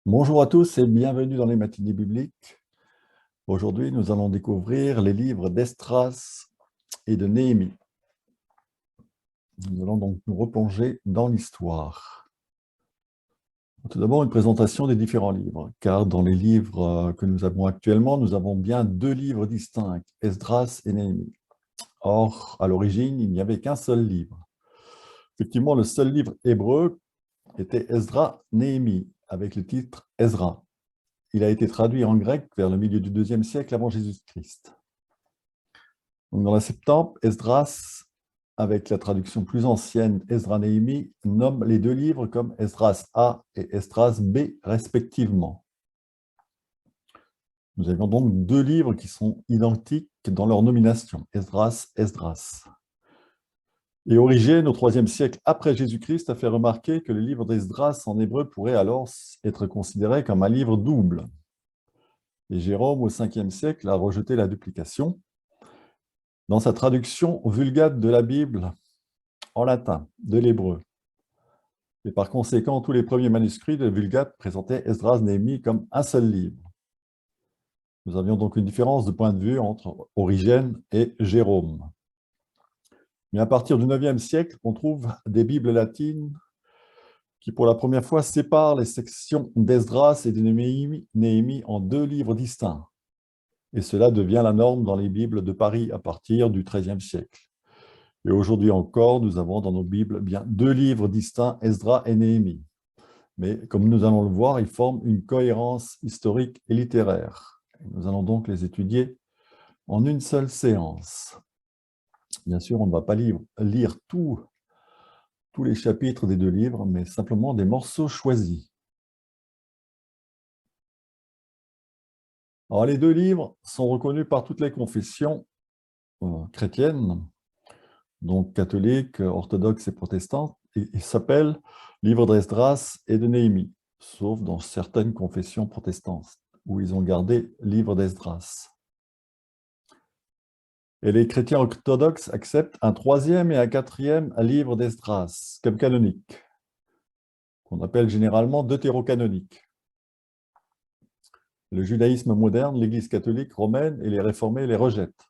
Bonjour à tous et bienvenue dans les matinées bibliques. Aujourd'hui, nous allons découvrir les livres d'Esdras et de Néhémie. Nous allons donc nous replonger dans l'histoire. Tout d'abord, une présentation des différents livres, car dans les livres que nous avons actuellement, nous avons bien deux livres distincts, Esdras et Néhémie. Or, à l'origine, il n'y avait qu'un seul livre. Effectivement, le seul livre hébreu était Esdras-Néhémie, avec le titre Ezra. Il a été traduit en grec vers le milieu du IIe siècle avant Jésus-Christ. Dans la Septante, Esdras, avec la traduction plus ancienne Esdras-Néhémie, nomme les deux livres comme Esdras A et Esdras B respectivement. Nous avons donc deux livres qui sont identiques dans leur nomination, Esdras, Esdras. Et Origène, au IIIe siècle après Jésus-Christ, a fait remarquer que le livre d'Esdras en hébreu pourrait alors être considéré comme un livre double. Et Jérôme, au Ve siècle, a rejeté la duplication. Dans sa traduction Vulgate de la Bible en latin, de l'hébreu. Et par conséquent, tous les premiers manuscrits de Vulgate présentaient Esdras-Néhémie comme un seul livre. Nous avions donc une différence de point de vue entre Origène et Jérôme. Mais à partir du IXe siècle, on trouve des Bibles latines qui, pour la première fois, séparent les sections d'Esdras et de Néhémie en deux livres distincts. Et cela devient la norme dans les Bibles de Paris à partir du XIIIe siècle. Et aujourd'hui encore, nous avons dans nos Bibles bien deux livres distincts, Esdras et Néhémie. Mais comme nous allons le voir, ils forment une cohérence historique et littéraire. Nous allons donc les étudier en une seule séance. Bien sûr, on ne va pas lire tous les chapitres des deux livres, mais simplement des morceaux choisis. Alors, les deux livres sont reconnus par toutes les confessions chrétiennes, donc catholiques, orthodoxes et protestantes, et ils s'appellent livre d'Esdras et de Néhémie, sauf dans certaines confessions protestantes, où ils ont gardé livre d'Esdras. Et les chrétiens orthodoxes acceptent un troisième et un quatrième livre d'Esdras, comme canonique, qu'on appelle généralement deutérocanonique. Le judaïsme moderne, l'Église catholique romaine et les réformés les rejettent,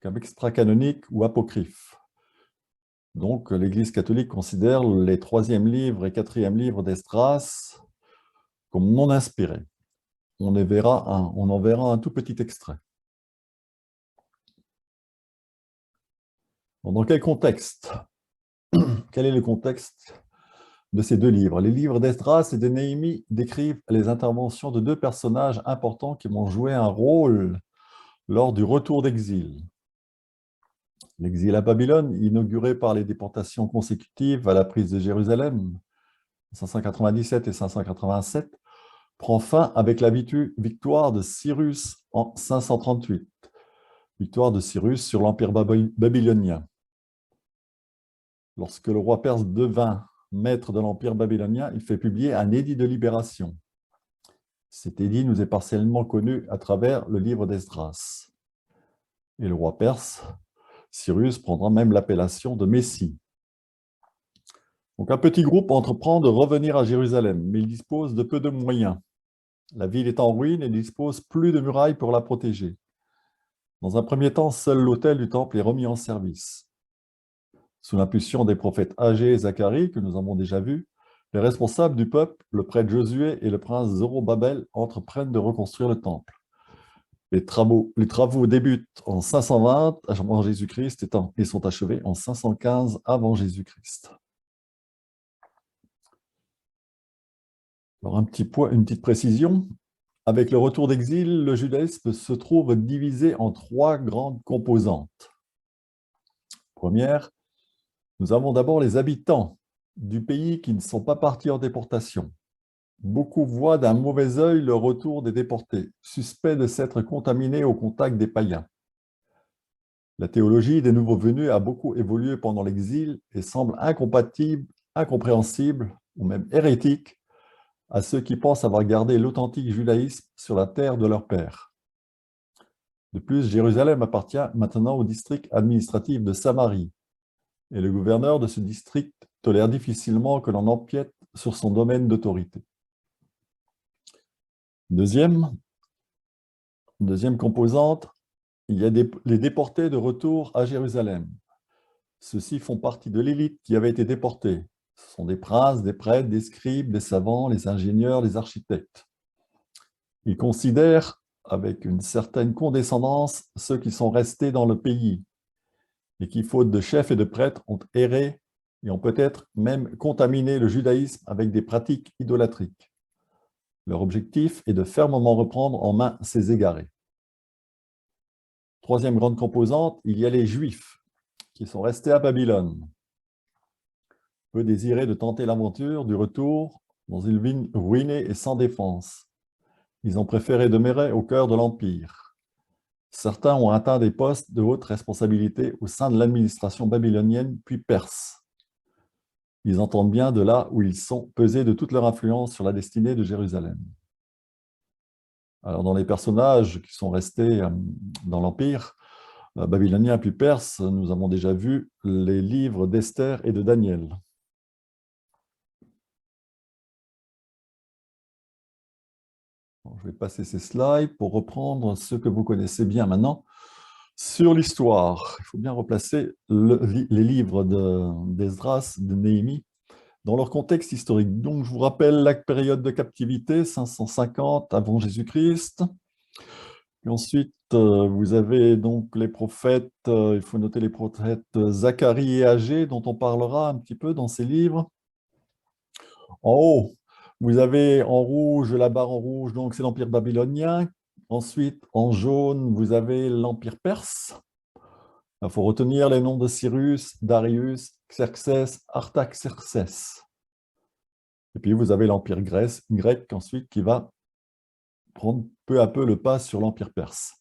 comme extra-canoniques ou apocryphes. Donc, l'Église catholique considère les troisième livre et quatrième livre d'Esdras comme non inspirés. On en verra un tout petit extrait. Dans quel contexte? Quel est le contexte de ces deux livres? Les livres d'Esdras et de Néhémie décrivent les interventions de deux personnages importants qui vont jouer un rôle lors du retour d'exil. L'exil à Babylone, inauguré par les déportations consécutives à la prise de Jérusalem, 597 et 587, prend fin avec la victoire de Cyrus en 538, victoire de Cyrus sur l'empire babylonien. Lorsque le roi perse devint maître de l'empire babylonien, il fait publier un édit de libération. Cet édit nous est partiellement connu à travers le livre d'Esdras. Et le roi perse, Cyrus, prendra même l'appellation de Messie. Donc un petit groupe entreprend de revenir à Jérusalem, mais il dispose de peu de moyens. La ville est en ruine et ne dispose plus de murailles pour la protéger. Dans un premier temps, seul l'autel du temple est remis en service. Sous l'impulsion des prophètes Agé et Zacharie, que nous avons déjà vus, les responsables du peuple, le prêtre Josué et le prince Zorobabel, entreprennent de reconstruire le temple. Les travaux débutent en 520 avant Jésus-Christ et sont achevés en 515 avant Jésus-Christ. Alors une petite précision, avec le retour d'exil, le judaïsme se trouve divisé en trois grandes composantes. Première, nous avons d'abord les habitants du pays qui ne sont pas partis en déportation. Beaucoup voient d'un mauvais œil le retour des déportés, suspects de s'être contaminés au contact des païens. La théologie des nouveaux venus a beaucoup évolué pendant l'exil et semble incompatible, incompréhensible ou même hérétique à ceux qui pensent avoir gardé l'authentique judaïsme sur la terre de leur père. De plus, Jérusalem appartient maintenant au district administratif de Samarie, et le gouverneur de ce district tolère difficilement que l'on empiète sur son domaine d'autorité. Deuxième composante, il y a les déportés de retour à Jérusalem. Ceux-ci font partie de l'élite qui avait été déportée. Ce sont des princes, des prêtres, des scribes, des savants, les ingénieurs, les architectes. Ils considèrent avec une certaine condescendance ceux qui sont restés dans le pays et qui, faute de chefs et de prêtres, ont erré et ont peut-être même contaminé le judaïsme avec des pratiques idolâtriques. Leur objectif est de fermement reprendre en main ces égarés. Troisième grande composante, il y a les Juifs qui sont restés à Babylone. Peu désiraient de tenter l'aventure du retour dans une ville ruinée et sans défense. Ils ont préféré demeurer au cœur de l'Empire. Certains ont atteint des postes de haute responsabilité au sein de l'administration babylonienne puis perse. Ils entendent bien de là où ils sont pesés de toute leur influence sur la destinée de Jérusalem. Alors, dans les personnages qui sont restés dans l'Empire babylonien puis perse, nous avons déjà vu les livres d'Esther et de Daniel. Bon, je vais passer ces slides pour reprendre ce que vous connaissez bien maintenant sur l'histoire. Il faut bien replacer les livres d'Esdras, de Néhémie, dans leur contexte historique. Donc, je vous rappelle la période de captivité, 550 avant Jésus-Christ. Ensuite, vous avez donc les prophètes, il faut noter les prophètes Zacharie et Agé, dont on parlera un petit peu dans ces livres. En haut, vous avez en rouge, la barre en rouge, donc c'est l'Empire babylonien. Ensuite, en jaune, vous avez l'Empire perse. Il faut retenir les noms de Cyrus, Darius, Xerxès, Artaxerxès. Et puis, vous avez l'Empire grec ensuite qui va prendre peu à peu le pas sur l'Empire perse.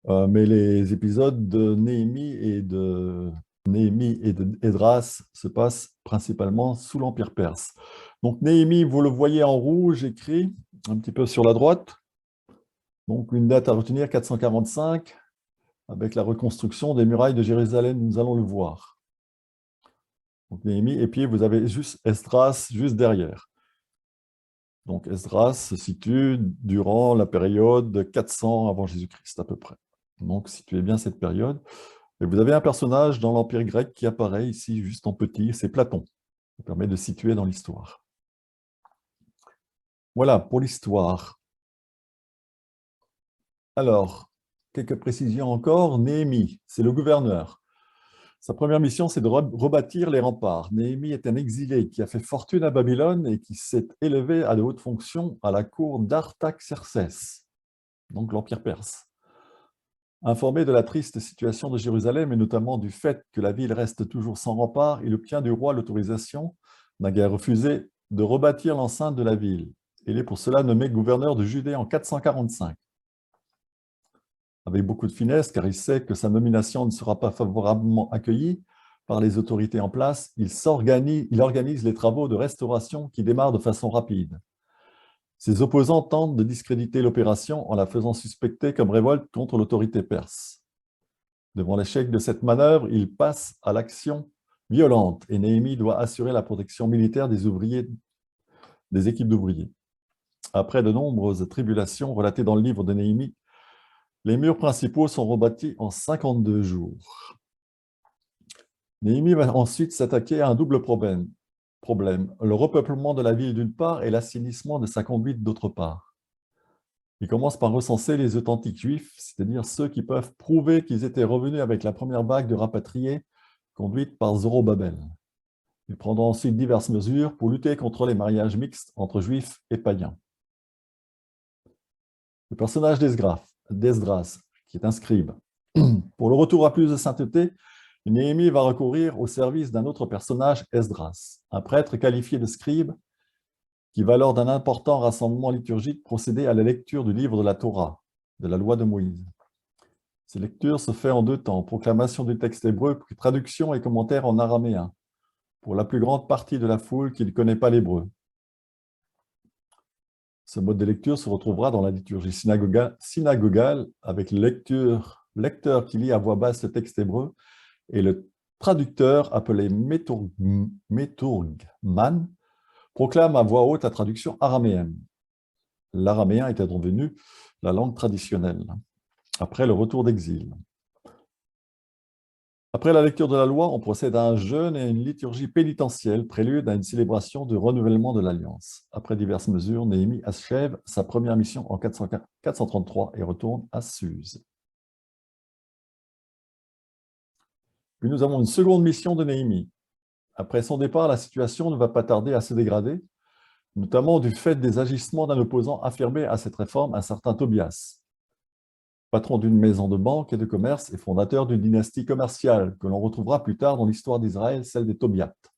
Mais les épisodes de Néhémie et d'Esdras se passent principalement sous l'Empire perse. Donc Néhémie, vous le voyez en rouge écrit un petit peu sur la droite. Donc une date à retenir, 445, avec la reconstruction des murailles de Jérusalem, nous allons le voir. Donc Néhémie, et puis vous avez juste Esdras juste derrière. Donc Esdras se situe durant la période de 400 avant Jésus-Christ à peu près. Donc situez bien cette période. Et vous avez un personnage dans l'Empire grec qui apparaît ici juste en petit, c'est Platon. Ça permet de situer dans l'histoire. Voilà pour l'histoire. Alors, quelques précisions encore. Néhémie, c'est le gouverneur. Sa première mission, c'est de rebâtir les remparts. Néhémie est un exilé qui a fait fortune à Babylone et qui s'est élevé à de hautes fonctions à la cour d'Artaxerxès, donc l'Empire perse. Informé de la triste situation de Jérusalem et notamment du fait que la ville reste toujours sans rempart, il obtient du roi l'autorisation, n'a guère refusé, de rebâtir l'enceinte de la ville. Il est pour cela nommé gouverneur de Judée en 445. Avec beaucoup de finesse, car il sait que sa nomination ne sera pas favorablement accueillie par les autorités en place, il organise les travaux de restauration qui démarrent de façon rapide. Ses opposants tentent de discréditer l'opération en la faisant suspecter comme révolte contre l'autorité perse. Devant l'échec de cette manœuvre, il passe à l'action violente et Néhémie doit assurer la protection militaire des ouvriers, des équipes d'ouvriers. Après de nombreuses tribulations relatées dans le livre de Néhémie, les murs principaux sont rebâtis en 52 jours. Néhémie va ensuite s'attaquer à un double problème, le repeuplement de la ville d'une part et l'assainissement de sa conduite d'autre part. Il commence par recenser les authentiques juifs, c'est-à-dire ceux qui peuvent prouver qu'ils étaient revenus avec la première vague de rapatriés conduite par Zorobabel. Il prendra ensuite diverses mesures pour lutter contre les mariages mixtes entre juifs et païens. Le personnage d'Esdras, qui est un scribe. Pour le retour à plus de sainteté, Néhémie va recourir au service d'un autre personnage, Esdras, un prêtre qualifié de scribe qui va lors d'un important rassemblement liturgique procéder à la lecture du livre de la Torah, de la loi de Moïse. Ces lectures se font en deux temps, proclamation du texte hébreu, puis traduction et commentaire en araméen, pour la plus grande partie de la foule qui ne connaît pas l'hébreu. Ce mode de lecture se retrouvera dans la liturgie synagogale avec le lecteur qui lit à voix basse le texte hébreu et le traducteur appelé métourgman proclame à voix haute la traduction araméenne. l'araméen était devenu la langue traditionnelle, après le retour d'exil. Après la lecture de la loi, on procède à un jeûne et à une liturgie pénitentielle, prélude à une célébration du renouvellement de l'Alliance. Après diverses mesures, Néhémie achève sa première mission en 433 et retourne à Suse. Puis nous avons une seconde mission de Néhémie. Après son départ, la situation ne va pas tarder à se dégrader, notamment du fait des agissements d'un opposant affirmé à cette réforme, un certain Tobias, patron d'une maison de banque et de commerce et fondateur d'une dynastie commerciale que l'on retrouvera plus tard dans l'histoire d'Israël, celle des Tobiates.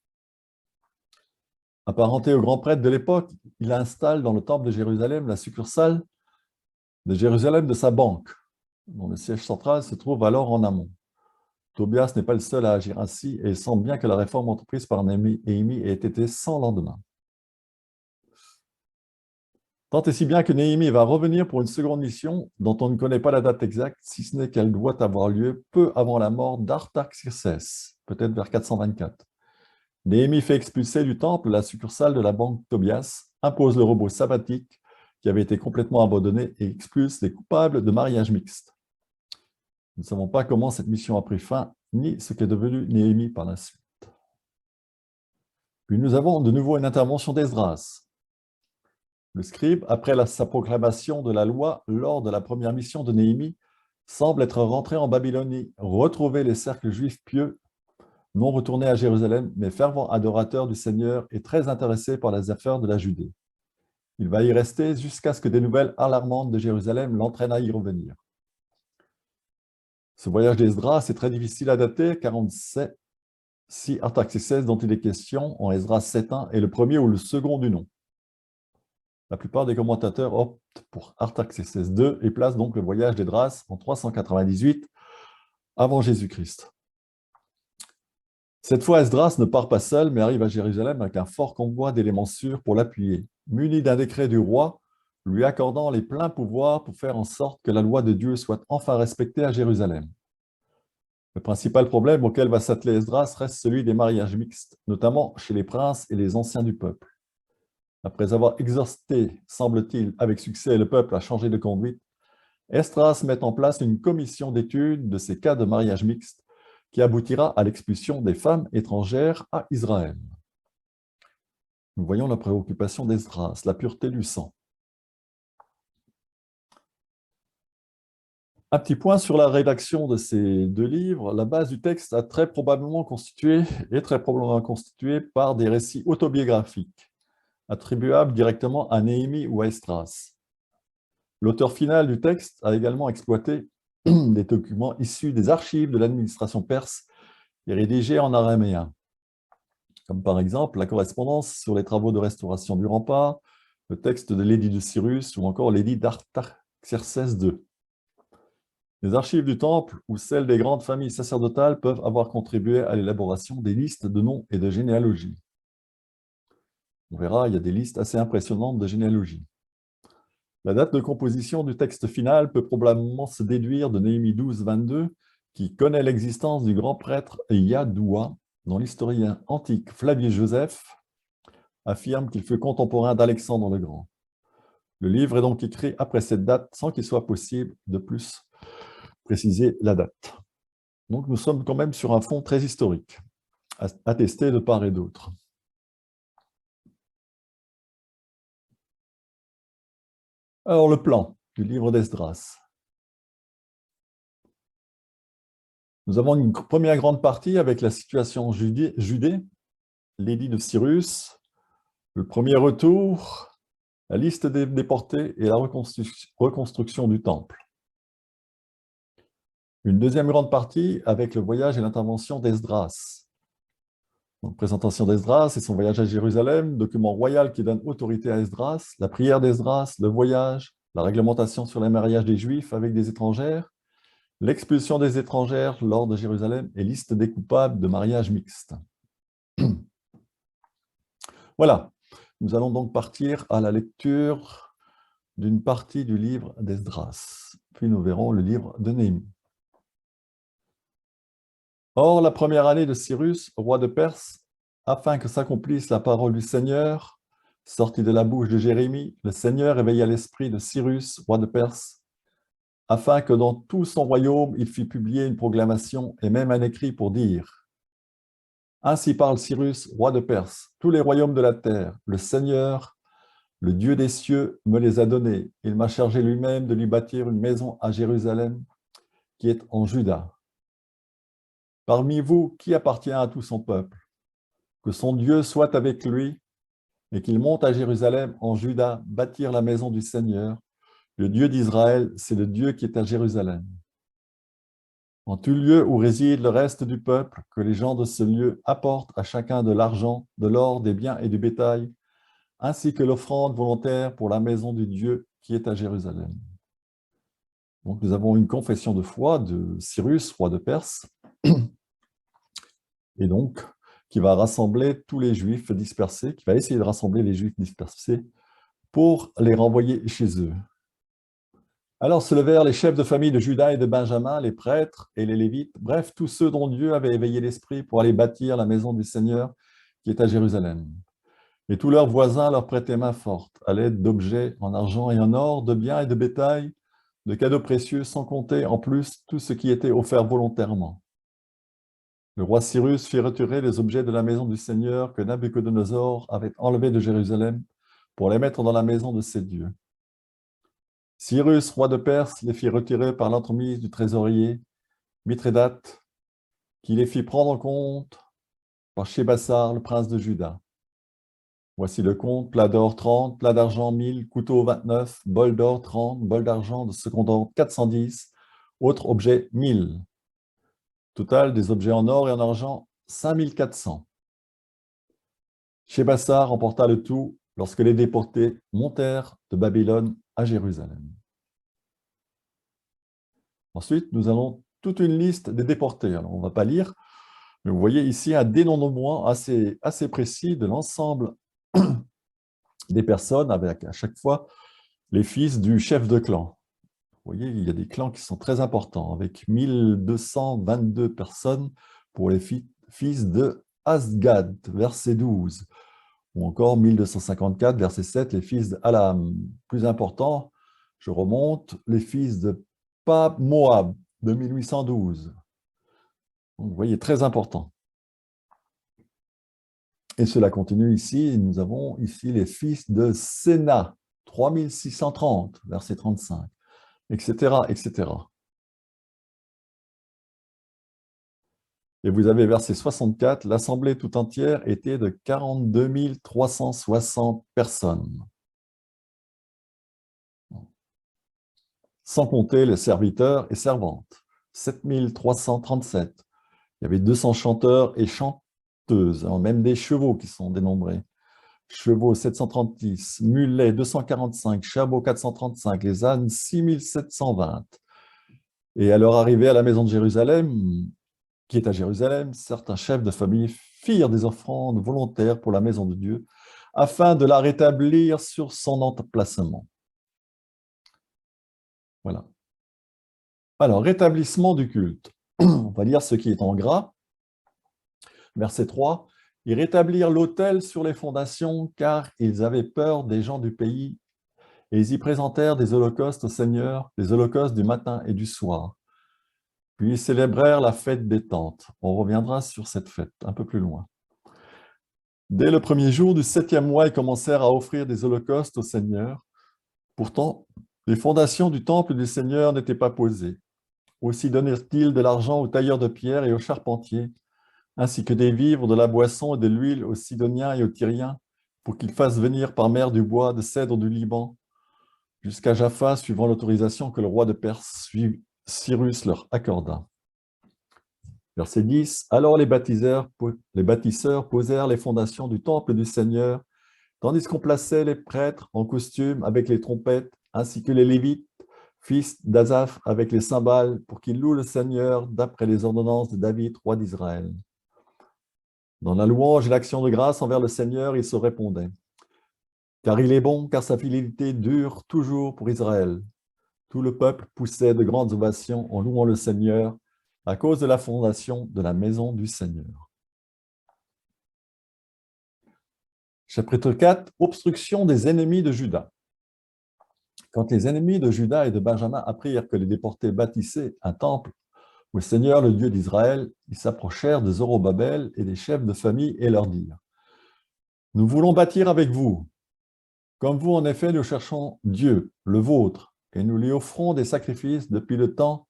Apparenté au grand prêtre de l'époque, il installe dans le temple de Jérusalem la succursale de Jérusalem de sa banque, dont le siège central se trouve alors en amont. Tobias n'est pas le seul à agir ainsi et il semble bien que la réforme entreprise par Néhémie ait été sans lendemain. Tant et si bien que Néhémie va revenir pour une seconde mission dont on ne connaît pas la date exacte, si ce n'est qu'elle doit avoir lieu peu avant la mort d'Artaxerxès, peut-être vers 424. Néhémie fait expulser du temple la succursale de la banque Tobias, impose le repos sabbatique qui avait été complètement abandonné et expulse les coupables de mariage mixte. Nous ne savons pas comment cette mission a pris fin, ni ce qu'est devenu Néhémie par la suite. Puis nous avons de nouveau une intervention d'Esdras. Le scribe, après sa proclamation de la loi lors de la première mission de Néhémie, semble être rentré en Babylonie, retrouver les cercles juifs pieux, non retournés à Jérusalem, mais fervents adorateurs du Seigneur et très intéressés par les affaires de la Judée. Il va y rester jusqu'à ce que des nouvelles alarmantes de Jérusalem l'entraînent à y revenir. Ce voyage d'Esdras est très difficile à dater, car on ne sait si Artaxerxès dont il est question en Esdras 7.1 est le premier ou le second du nom. La plupart des commentateurs optent pour Artaxerxès II et placent donc le voyage d'Esdras en 398 avant Jésus-Christ. Cette fois, Esdras ne part pas seul, mais arrive à Jérusalem avec un fort convoi d'éléments sûrs pour l'appuyer, muni d'un décret du roi lui accordant les pleins pouvoirs pour faire en sorte que la loi de Dieu soit enfin respectée à Jérusalem. Le principal problème auquel va s'atteler Esdras reste celui des mariages mixtes, notamment chez les princes et les anciens du peuple. Après avoir exhorté, semble-t-il, avec succès le peuple à changer de conduite, Esdras met en place une commission d'étude de ces cas de mariage mixte qui aboutira à l'expulsion des femmes étrangères à Israël. Nous voyons la préoccupation d'Esdras, la pureté du sang. Un petit point sur la rédaction de ces deux livres. La base du texte est très probablement constituée par des récits autobiographiques, attribuables directement à Néhémie ou à Esdras. L'auteur final du texte a également exploité des documents issus des archives de l'administration perse et rédigés en araméen, comme par exemple la correspondance sur les travaux de restauration du rempart, le texte de l'édit de Cyrus ou encore l'édit d'Artaxerxès II. Les archives du temple ou celles des grandes familles sacerdotales peuvent avoir contribué à l'élaboration des listes de noms et de généalogie. On verra, il y a des listes assez impressionnantes de généalogie. La date de composition du texte final peut probablement se déduire de Néhémie 12, 22, qui connaît l'existence du grand prêtre Yadoua, dont l'historien antique Flavius Joseph affirme qu'il fut contemporain d'Alexandre le Grand. Le livre est donc écrit après cette date sans qu'il soit possible de plus préciser la date. Donc nous sommes quand même sur un fond très historique, attesté de part et d'autre. Alors le plan du livre d'Esdras. Nous avons une première grande partie avec la situation Judée, l'édit de Cyrus, le premier retour, la liste des déportés et la reconstruction du temple. Une deuxième grande partie avec le voyage et l'intervention d'Esdras. Présentation d'Esdras et son voyage à Jérusalem, document royal qui donne autorité à Esdras, la prière d'Esdras, le voyage, la réglementation sur les mariages des Juifs avec des étrangères, l'expulsion des étrangères lors de Jérusalem et liste des coupables de mariage mixte. Voilà, nous allons donc partir à la lecture d'une partie du livre d'Esdras. Puis nous verrons le livre de Néhémie. Or, la première année de Cyrus, roi de Perse, afin que s'accomplisse la parole du Seigneur, sortit de la bouche de Jérémie, le Seigneur éveilla l'esprit de Cyrus, roi de Perse, afin que dans tout son royaume, il fît publier une proclamation et même un écrit pour dire: Ainsi parle Cyrus, roi de Perse, tous les royaumes de la terre, le Seigneur, le Dieu des cieux, me les a donnés. Il m'a chargé lui-même de lui bâtir une maison à Jérusalem, qui est en Juda. Parmi vous, qui appartient à tout son peuple? Que son Dieu soit avec lui et qu'il monte à Jérusalem, en Juda, bâtir la maison du Seigneur. Le Dieu d'Israël, c'est le Dieu qui est à Jérusalem. En tout lieu où réside le reste du peuple, que les gens de ce lieu apportent à chacun de l'argent, de l'or, des biens et du bétail, ainsi que l'offrande volontaire pour la maison du Dieu qui est à Jérusalem. Donc nous avons une confession de foi de Cyrus, roi de Perse, et donc qui va rassembler tous les Juifs dispersés, qui va essayer de rassembler les Juifs dispersés pour les renvoyer chez eux. Alors se levèrent les chefs de famille de Juda et de Benjamin, les prêtres et les Lévites, bref, tous ceux dont Dieu avait éveillé l'esprit pour aller bâtir la maison du Seigneur qui est à Jérusalem. Et tous leurs voisins leur prêtaient main forte, à l'aide d'objets en argent et en or, de biens et de bétail, de cadeaux précieux, sans compter en plus tout ce qui était offert volontairement. Le roi Cyrus fit retirer les objets de la maison du Seigneur que Nabuchodonosor avait enlevés de Jérusalem pour les mettre dans la maison de ses dieux. Cyrus, roi de Perse, les fit retirer par l'entremise du trésorier Mithrédate, qui les fit prendre en compte par Shébassar, le prince de Juda. Voici le compte: plat d'or 30, plat d'argent 1000, couteau 29, bol d'or 30, bol d'argent de second ordre 410, autres objets 1000. Total des objets en or et en argent 5400. Shébassar remporta le tout lorsque les déportés montèrent de Babylone à Jérusalem. Ensuite, nous avons toute une liste des déportés. Alors, on ne va pas lire, mais vous voyez ici un dénombrement assez précis de l'ensemble des personnes, avec à chaque fois les fils du chef de clan. Vous voyez, il y a des clans qui sont très importants, avec 1222 personnes pour les fils de Asgad, verset 12, ou encore 1254, verset 7, les fils d'Alam. Plus important, je remonte, les fils de Moab, de 1812. Donc, vous voyez, très important. Et cela continue ici, nous avons ici les fils de Séna, 3630, verset 35, etc., etc. Et vous avez verset 64, l'assemblée tout entière était de 42 360 personnes. Sans compter les serviteurs et servantes, 7 337. Il y avait 200 chanteurs et chanteuses, même des chevaux qui sont dénombrés. Chevaux 736, mulets 245, chameaux 435, les ânes 6720. Et à leur arrivée à la maison de Jérusalem, qui est à Jérusalem, certains chefs de famille firent des offrandes volontaires pour la maison de Dieu, afin de la rétablir sur son emplacement. Voilà. Alors, rétablissement du culte. On va lire ce qui est en gras. Verset 3. Ils rétablirent l'autel sur les fondations, car ils avaient peur des gens du pays, et ils y présentèrent des holocaustes au Seigneur, des holocaustes du matin et du soir. Puis ils célébrèrent la fête des tentes. On reviendra sur cette fête un peu plus loin. Dès le premier jour du 7e mois, ils commencèrent à offrir des holocaustes au Seigneur. Pourtant, les fondations du temple du Seigneur n'étaient pas posées. Aussi donnèrent-ils de l'argent aux tailleurs de pierre et aux charpentiers, ainsi que des vivres, de la boisson et de l'huile aux Sidoniens et aux Tyriens, pour qu'ils fassent venir par mer du bois de cèdre du Liban, jusqu'à Jaffa, suivant l'autorisation que le roi de Perse, Cyrus, leur accorda. Verset 10. Alors les bâtisseurs posèrent les fondations du temple du Seigneur, tandis qu'on plaçait les prêtres en costume avec les trompettes, ainsi que les Lévites, fils d'Azaph, avec les cymbales, pour qu'ils louent le Seigneur d'après les ordonnances de David, roi d'Israël. Dans la louange et l'action de grâce envers le Seigneur, il se répondait: car il est bon, car sa fidélité dure toujours pour Israël. Tout le peuple poussait de grandes ovations en louant le Seigneur à cause de la fondation de la maison du Seigneur. Chapitre 4, obstruction des ennemis de Juda. Quand les ennemis de Juda et de Benjamin apprirent que les déportés bâtissaient un temple au Seigneur, le Dieu d'Israël, ils s'approchèrent de Zorobabel et des chefs de famille et leur dirent: Nous voulons bâtir avec vous. Comme vous, en effet, nous cherchons Dieu, le vôtre, et nous lui offrons des sacrifices depuis le temps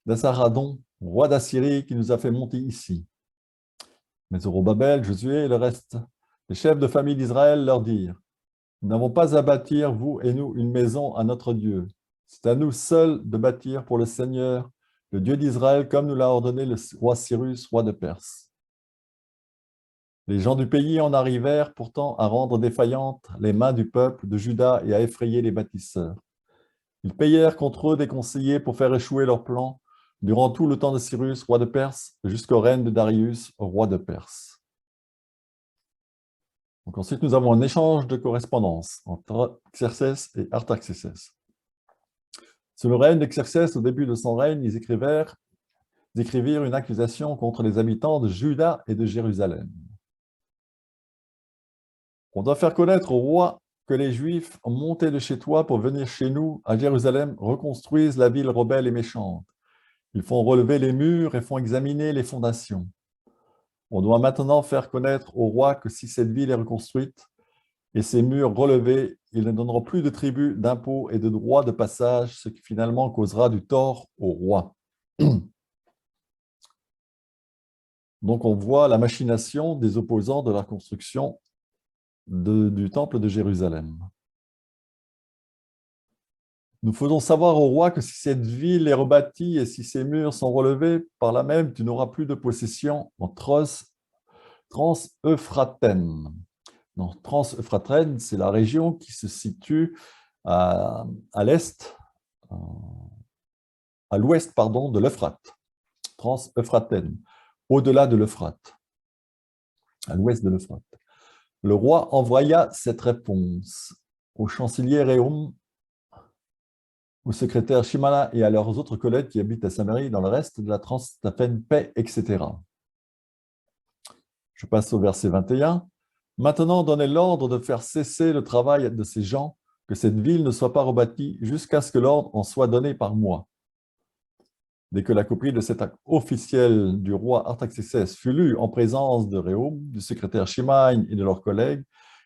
d'Assaradon, roi d'Assyrie, qui nous a fait monter ici. Mais Zorobabel, Josué et le reste, les chefs de famille d'Israël leur dirent: Nous n'avons pas à bâtir, vous et nous, une maison à notre Dieu. C'est à nous seuls de bâtir pour le Seigneur, le Dieu d'Israël, comme nous l'a ordonné le roi Cyrus, roi de Perse. Les gens du pays en arrivèrent pourtant à rendre défaillantes les mains du peuple de Juda et à effrayer les bâtisseurs. Ils payèrent contre eux des conseillers pour faire échouer leurs plans durant tout le temps de Cyrus, roi de Perse, jusqu'au règne de Darius, roi de Perse. Donc ensuite, nous avons un échange de correspondance entre Xerxès et Artaxerxès. Sous le règne d'Exercès, au début de son règne, ils écrivirent une accusation contre les habitants de Juda et de Jérusalem. On doit faire connaître au roi que les Juifs, montés de chez toi pour venir chez nous, à Jérusalem, reconstruisent la ville rebelle et méchante. Ils font relever les murs et font examiner les fondations. On doit maintenant faire connaître au roi que si cette ville est reconstruite et ses murs relevés, ils ne donneront plus de tribut, d'impôts et de droits de passage, ce qui finalement causera du tort au roi. Donc on voit la machination des opposants de la construction du temple de Jérusalem. Nous faisons savoir au roi que si cette ville est rebâtie et si ses murs sont relevés, par là même tu n'auras plus de possession en Trans-Euphratène. Trans-Euphratène, c'est la région qui se situe à l'est, à l'ouest de l'Euphrate. Trans-Euphratène, au-delà de l'Euphrate, à l'ouest de l'Euphrate. Le roi envoya cette réponse au chancelier Réhoum, au secrétaire Shimana et à leurs autres collègues qui habitent à Samarie dans le reste de la Transtapène, paix, etc. Je passe au verset 21. Maintenant, donnez l'ordre de faire cesser le travail de ces gens, que cette ville ne soit pas rebâtie jusqu'à ce que l'ordre en soit donné par moi. Dès que la copie de cet acte officiel du roi Artaxerxès fut lue en présence de Réhoum, du secrétaire Shimaïn et de leurs collègues,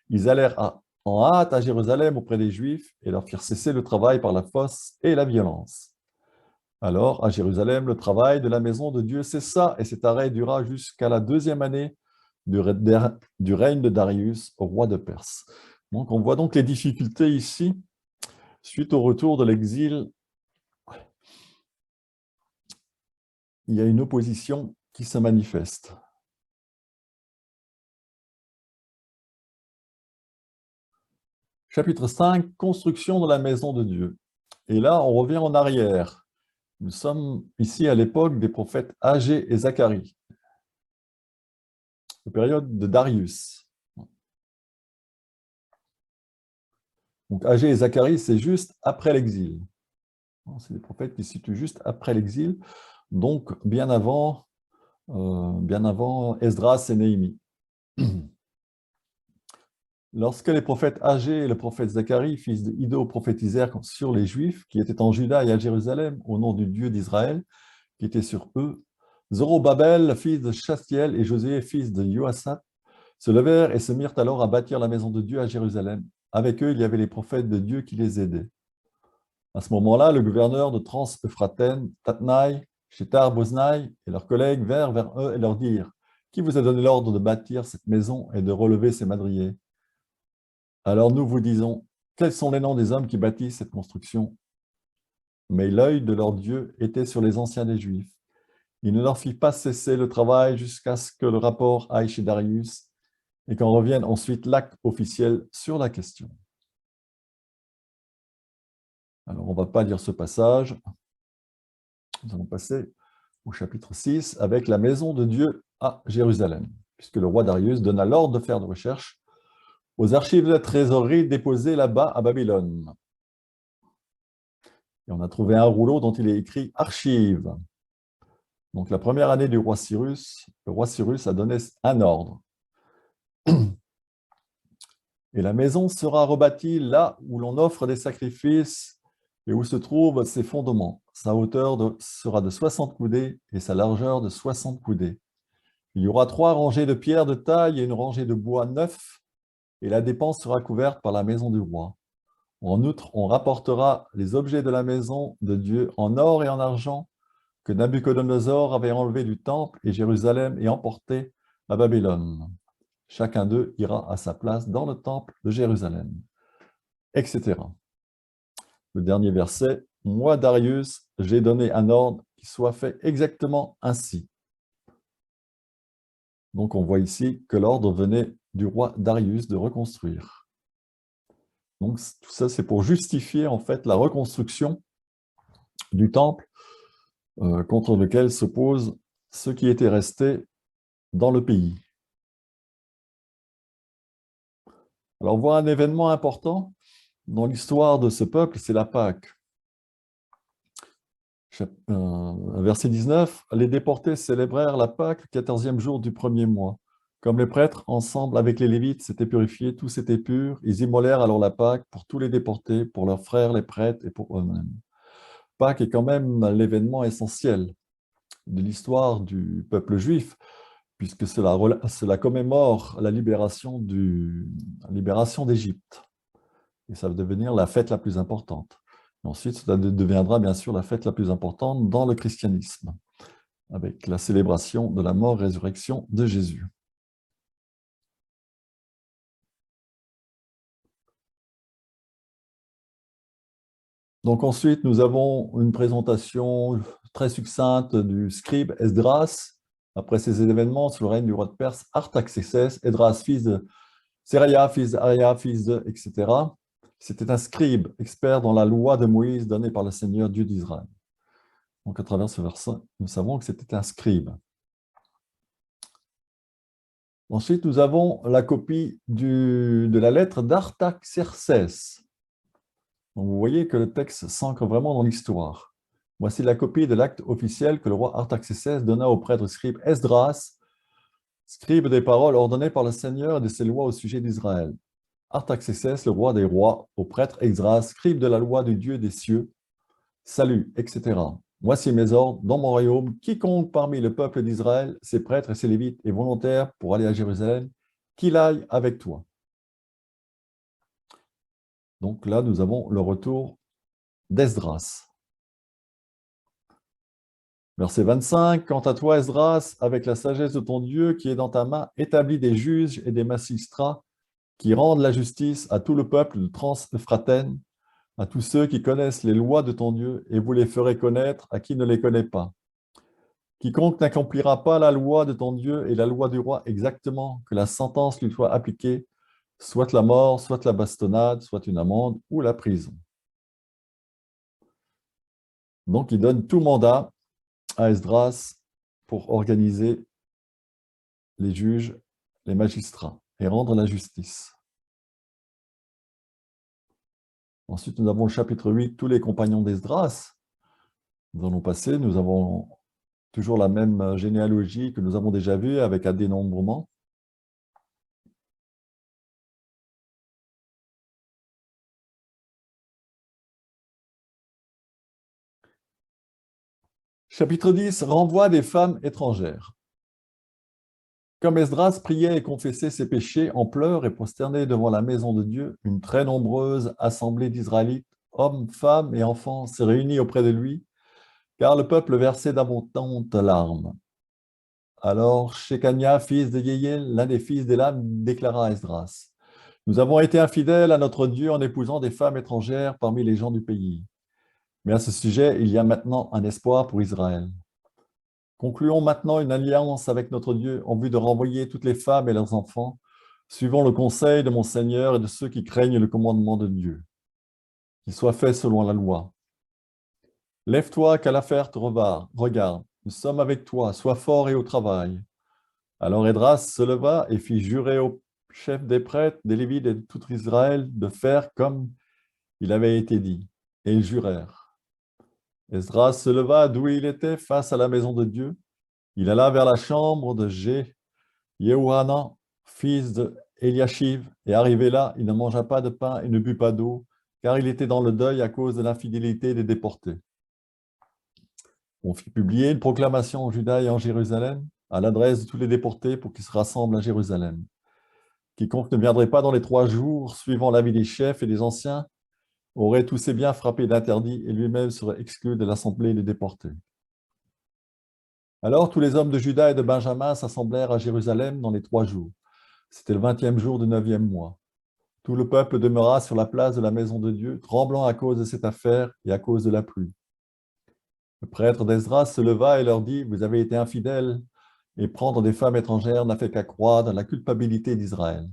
ils allèrent en hâte à Jérusalem auprès des Juifs et leur firent cesser le travail par la force et la violence. Alors, à Jérusalem, le travail de la maison de Dieu cessa et cet arrêt dura jusqu'à la 2e année du règne de Darius, roi de Perse. Donc, on voit donc les difficultés ici, suite au retour de l'exil. Il y a une opposition qui se manifeste. Chapitre 5, construction de la maison de Dieu. Et là, on revient en arrière. Nous sommes ici à l'époque des prophètes Agé et Zacharie, la période de Darius. Donc Agé et Zacharie, c'est juste après l'exil. C'est des prophètes qui se situent juste après l'exil, donc bien avant Esdras et Néhémie. Lorsque les prophètes Agé et le prophète Zacharie, fils de Iddo, prophétisèrent sur les Juifs qui étaient en Juda et à Jérusalem, au nom du Dieu d'Israël, qui était sur eux, Zorobabel, fils de Chastiel, et Josué, fils de Joasaph, se levèrent et se mirent alors à bâtir la maison de Dieu à Jérusalem. Avec eux, il y avait les prophètes de Dieu qui les aidaient. À ce moment-là, le gouverneur de Trans-Euphratène, Tatnaï, Shetar-Boznaï et leurs collègues vinrent vers eux et leur dirent: Qui vous a donné l'ordre de bâtir cette maison et de relever ces madriers? Alors nous vous disons, quels sont les noms des hommes qui bâtissent cette construction? Mais l'œil de leur Dieu était sur les anciens des Juifs. Il ne leur fit pas cesser le travail jusqu'à ce que le rapport aille chez Darius et qu'en revienne ensuite l'acte officiel sur la question. Alors, on ne va pas lire ce passage. Nous allons passer au chapitre 6 avec la maison de Dieu à Jérusalem, puisque le roi Darius donna l'ordre de faire des recherches aux archives de la trésorerie déposées là-bas à Babylone. Et on a trouvé un rouleau dont il est écrit « Archives ». Donc, la première année du roi Cyrus, le roi Cyrus a donné un ordre. Et la maison sera rebâtie là où l'on offre des sacrifices et où se trouvent ses fondements. Sa hauteur sera de 60 coudées et sa largeur de 60 coudées. Il y aura 3 rangées de pierres de taille et une rangée de bois neuf, et la dépense sera couverte par la maison du roi. En outre, on rapportera les objets de la maison de Dieu en or et en argent que Nabuchodonosor avait enlevés du temple et Jérusalem et emportés à Babylone. Chacun d'eux ira à sa place dans le temple de Jérusalem, etc. Le dernier verset, « Moi, Darius, j'ai donné un ordre qui soit fait exactement ainsi. » Donc, on voit ici que l'ordre venait du roi Darius de reconstruire. Donc, tout ça, c'est pour justifier, en fait, la reconstruction du temple contre lequel s'opposent ceux qui étaient restés dans le pays. Alors, on voit un événement important dans l'histoire de ce peuple, c'est la Pâque. Verset 19, « Les déportés célébrèrent la Pâque le 14e jour du premier mois. Comme les prêtres, ensemble avec les Lévites, s'étaient purifiés, tous étaient purs, ils immolèrent alors la Pâque pour tous les déportés, pour leurs frères les prêtres et pour eux-mêmes. » Pâques est quand même l'événement essentiel de l'histoire du peuple juif, puisque cela commémore la libération d'Égypte. Et ça va devenir la fête la plus importante. Et ensuite, cela deviendra bien sûr la fête la plus importante dans le christianisme, avec la célébration de la mort et résurrection de Jésus. Donc ensuite, nous avons une présentation très succincte du scribe Esdras. Après ces événements, sous le règne du roi de Perse, Artaxerxès, Esdras, fils de Seraïa, fils d'Aria, fils de, etc. C'était un scribe, expert dans la loi de Moïse donnée par le Seigneur Dieu d'Israël. Donc à travers ce verset, nous savons que c'était un scribe. Ensuite, nous avons la copie de la lettre d'Artaxerxès. Donc, vous voyez que le texte s'ancre vraiment dans l'histoire. Voici la copie de l'acte officiel que le roi Artaxerxès donna au prêtre scribe Esdras, scribe des paroles ordonnées par le Seigneur et de ses lois au sujet d'Israël. Artaxerxès, le roi des rois, au prêtre Esdras, scribe de la loi du Dieu des cieux, salut, etc. Voici mes ordres dans mon royaume. Quiconque parmi le peuple d'Israël, ses prêtres et ses lévites, est volontaire pour aller à Jérusalem, qu'il aille avec toi. Donc là, nous avons le retour d'Esdras. Verset 25, « Quant à toi, Esdras, avec la sagesse de ton Dieu qui est dans ta main, établis des juges et des magistrats qui rendent la justice à tout le peuple de Trans-Euphrate, à tous ceux qui connaissent les lois de ton Dieu, et vous les ferez connaître à qui ne les connaît pas. Quiconque n'accomplira pas la loi de ton Dieu et la loi du roi exactement, que la sentence lui soit appliquée, soit la mort, soit la bastonnade, soit une amende ou la prison. » Donc, il donne tout mandat à Esdras pour organiser les juges, les magistrats et rendre la justice. Ensuite, nous avons le chapitre 8, tous les compagnons d'Esdras. Nous allons passer, nous avons toujours la même généalogie que nous avons déjà vue avec un dénombrement. Chapitre 10, renvoi des femmes étrangères. Comme Esdras priait et confessait ses péchés en pleurs et prosterné devant la maison de Dieu, une très nombreuse assemblée d'Israélites, hommes, femmes et enfants, s'est réunie auprès de lui, car le peuple versait d'abondantes larmes. Alors Shekania, fils de Yéhiel, l'un des fils d'Élam, déclara à Esdras, « Nous avons été infidèles à notre Dieu en épousant des femmes étrangères parmi les gens du pays. Mais à ce sujet, il y a maintenant un espoir pour Israël. Concluons maintenant une alliance avec notre Dieu en vue de renvoyer toutes les femmes et leurs enfants, suivant le conseil de mon Seigneur et de ceux qui craignent le commandement de Dieu. Qu'il soit fait selon la loi. Lève-toi, qu'à l'affaire te regarde. Nous sommes avec toi, sois fort et au travail. » Alors Esdras se leva et fit jurer au chef des prêtres, des Lévites et de tout Israël de faire comme il avait été dit. Et ils jurèrent. Esdras se leva d'où il était face à la maison de Dieu. Il alla vers la chambre de Yehohanan, fils de Eliashiv, et arrivé là, il ne mangea pas de pain et ne but pas d'eau, car il était dans le deuil à cause de l'infidélité des déportés. On fit publier une proclamation en Juda et en Jérusalem à l'adresse de tous les déportés pour qu'ils se rassemblent à Jérusalem. Quiconque ne viendrait pas dans les 3 jours suivant l'avis des chefs et des anciens aurait tous ses biens frappés d'interdit et lui-même serait exclu de l'assemblée des déportés. Alors tous les hommes de Juda et de Benjamin s'assemblèrent à Jérusalem dans les 3 jours. C'était le 20e jour du 9e mois. Tout le peuple demeura sur la place de la maison de Dieu, tremblant à cause de cette affaire et à cause de la pluie. Le prêtre d'Esdras se leva et leur dit, « Vous avez été infidèles, et prendre des femmes étrangères n'a fait qu'accroître la culpabilité d'Israël.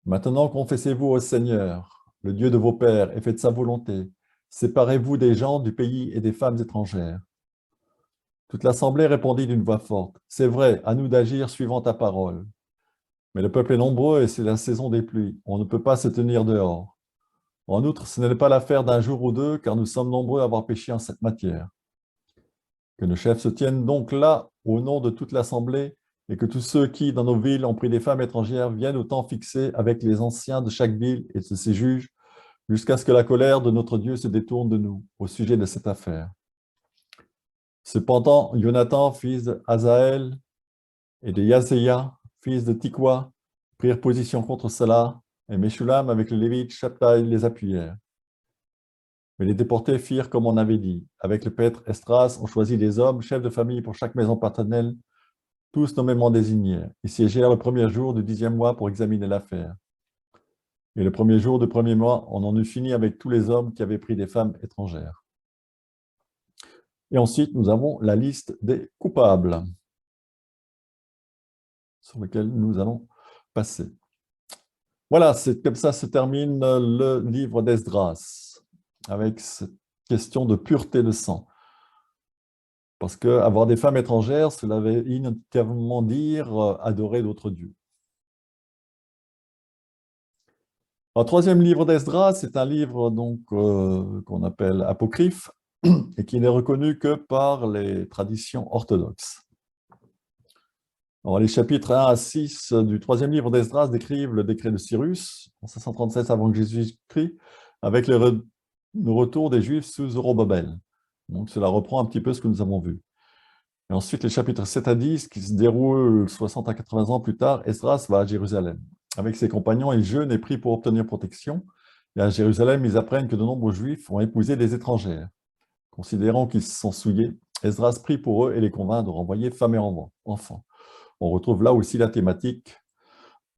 Maintenant confessez-vous au Seigneur, le Dieu de vos pères, et faites sa volonté. Séparez-vous des gens du pays et des femmes étrangères. » Toute l'assemblée répondit d'une voix forte, « C'est vrai, à nous d'agir suivant ta parole. Mais le peuple est nombreux et c'est la saison des pluies. On ne peut pas se tenir dehors. En outre, ce n'est pas l'affaire d'un jour ou deux, car nous sommes nombreux à avoir péché en cette matière. Que nos chefs se tiennent donc là, au nom de toute l'assemblée, et que tous ceux qui, dans nos villes, ont pris des femmes étrangères, viennent au temps fixé avec les anciens de chaque ville et de ses juges, jusqu'à ce que la colère de notre Dieu se détourne de nous au sujet de cette affaire. » Cependant, Jonathan, fils de Hazaël, et de Yaséia, fils de Tikwa, prirent position contre cela, et Meshulam, avec le Lévite, Shabtai, les appuyèrent. Mais les déportés firent comme on avait dit. Avec le prêtre Esdras, on choisit des hommes, chefs de famille pour chaque maison paternelle, tous nommément désignés. Ils siégèrent le premier jour du 10e mois pour examiner l'affaire. Et le premier jour du premier mois, on en eut fini avec tous les hommes qui avaient pris des femmes étrangères. Et ensuite, nous avons la liste des coupables, sur lesquels nous allons passer. Voilà, c'est comme ça se termine le livre d'Esdras, avec cette question de pureté de sang. Parce qu'avoir des femmes étrangères, cela veut inévitablement dire adorer d'autres dieux. Le troisième livre d'Esdras, c'est un livre qu'on appelle apocryphe et qui n'est reconnu que par les traditions orthodoxes. Alors, les chapitres 1 à 6 du troisième livre d'Esdras décrivent le décret de Cyrus, en 537 avant Jésus-Christ, avec le retour des Juifs sous Zorobabel. Donc, cela reprend un petit peu ce que nous avons vu. Et ensuite, les chapitres 7 à 10, qui se déroulent 60 à 80 ans plus tard, Esdras va à Jérusalem. Avec ses compagnons, il jeûne et prie pour obtenir protection. Et à Jérusalem, ils apprennent que de nombreux Juifs ont épousé des étrangères. Considérant qu'ils se sont souillés, Esdras prie pour eux et les convainc de renvoyer femmes et enfants. On retrouve là aussi la thématique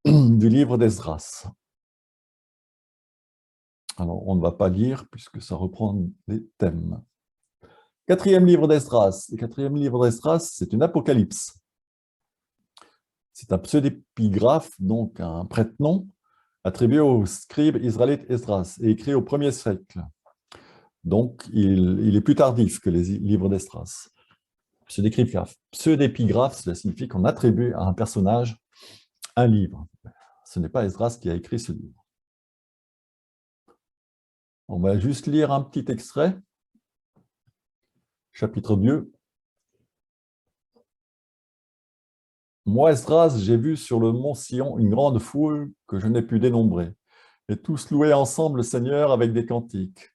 du livre d'Esdras. Alors, on ne va pas lire puisque ça reprend les thèmes. Quatrième livre d'Esdras. Le quatrième livre d'Esdras, c'est une apocalypse. C'est un pseudépigraphe, donc un prête-nom, attribué au scribe israélite Esdras et écrit au 1er siècle. Donc, il est plus tardif que les livres d'Esdras. Pseudépigraphe, cela signifie qu'on attribue à un personnage un livre. Ce n'est pas Esdras qui a écrit ce livre. On va juste lire un petit extrait. Chapitre 2. Moi, Esdras, j'ai vu sur le mont Sion une grande foule que je n'ai pu dénombrer, et tous louaient ensemble le Seigneur avec des cantiques.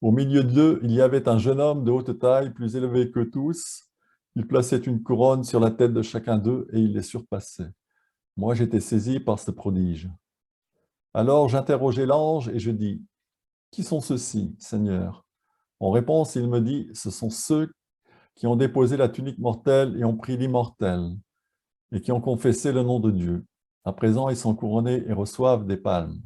Au milieu d'eux, il y avait un jeune homme de haute taille, plus élevé que tous. Il plaçait une couronne sur la tête de chacun d'eux et il les surpassait. Moi, j'étais saisi par ce prodige. Alors j'interrogeai l'ange et je dis, « Qui sont ceux-ci, Seigneur ?» En réponse, il me dit, « Ce sont ceux qui ont déposé la tunique mortelle et ont pris l'immortel, et qui ont confessé le nom de Dieu. À présent, ils sont couronnés et reçoivent des palmes. »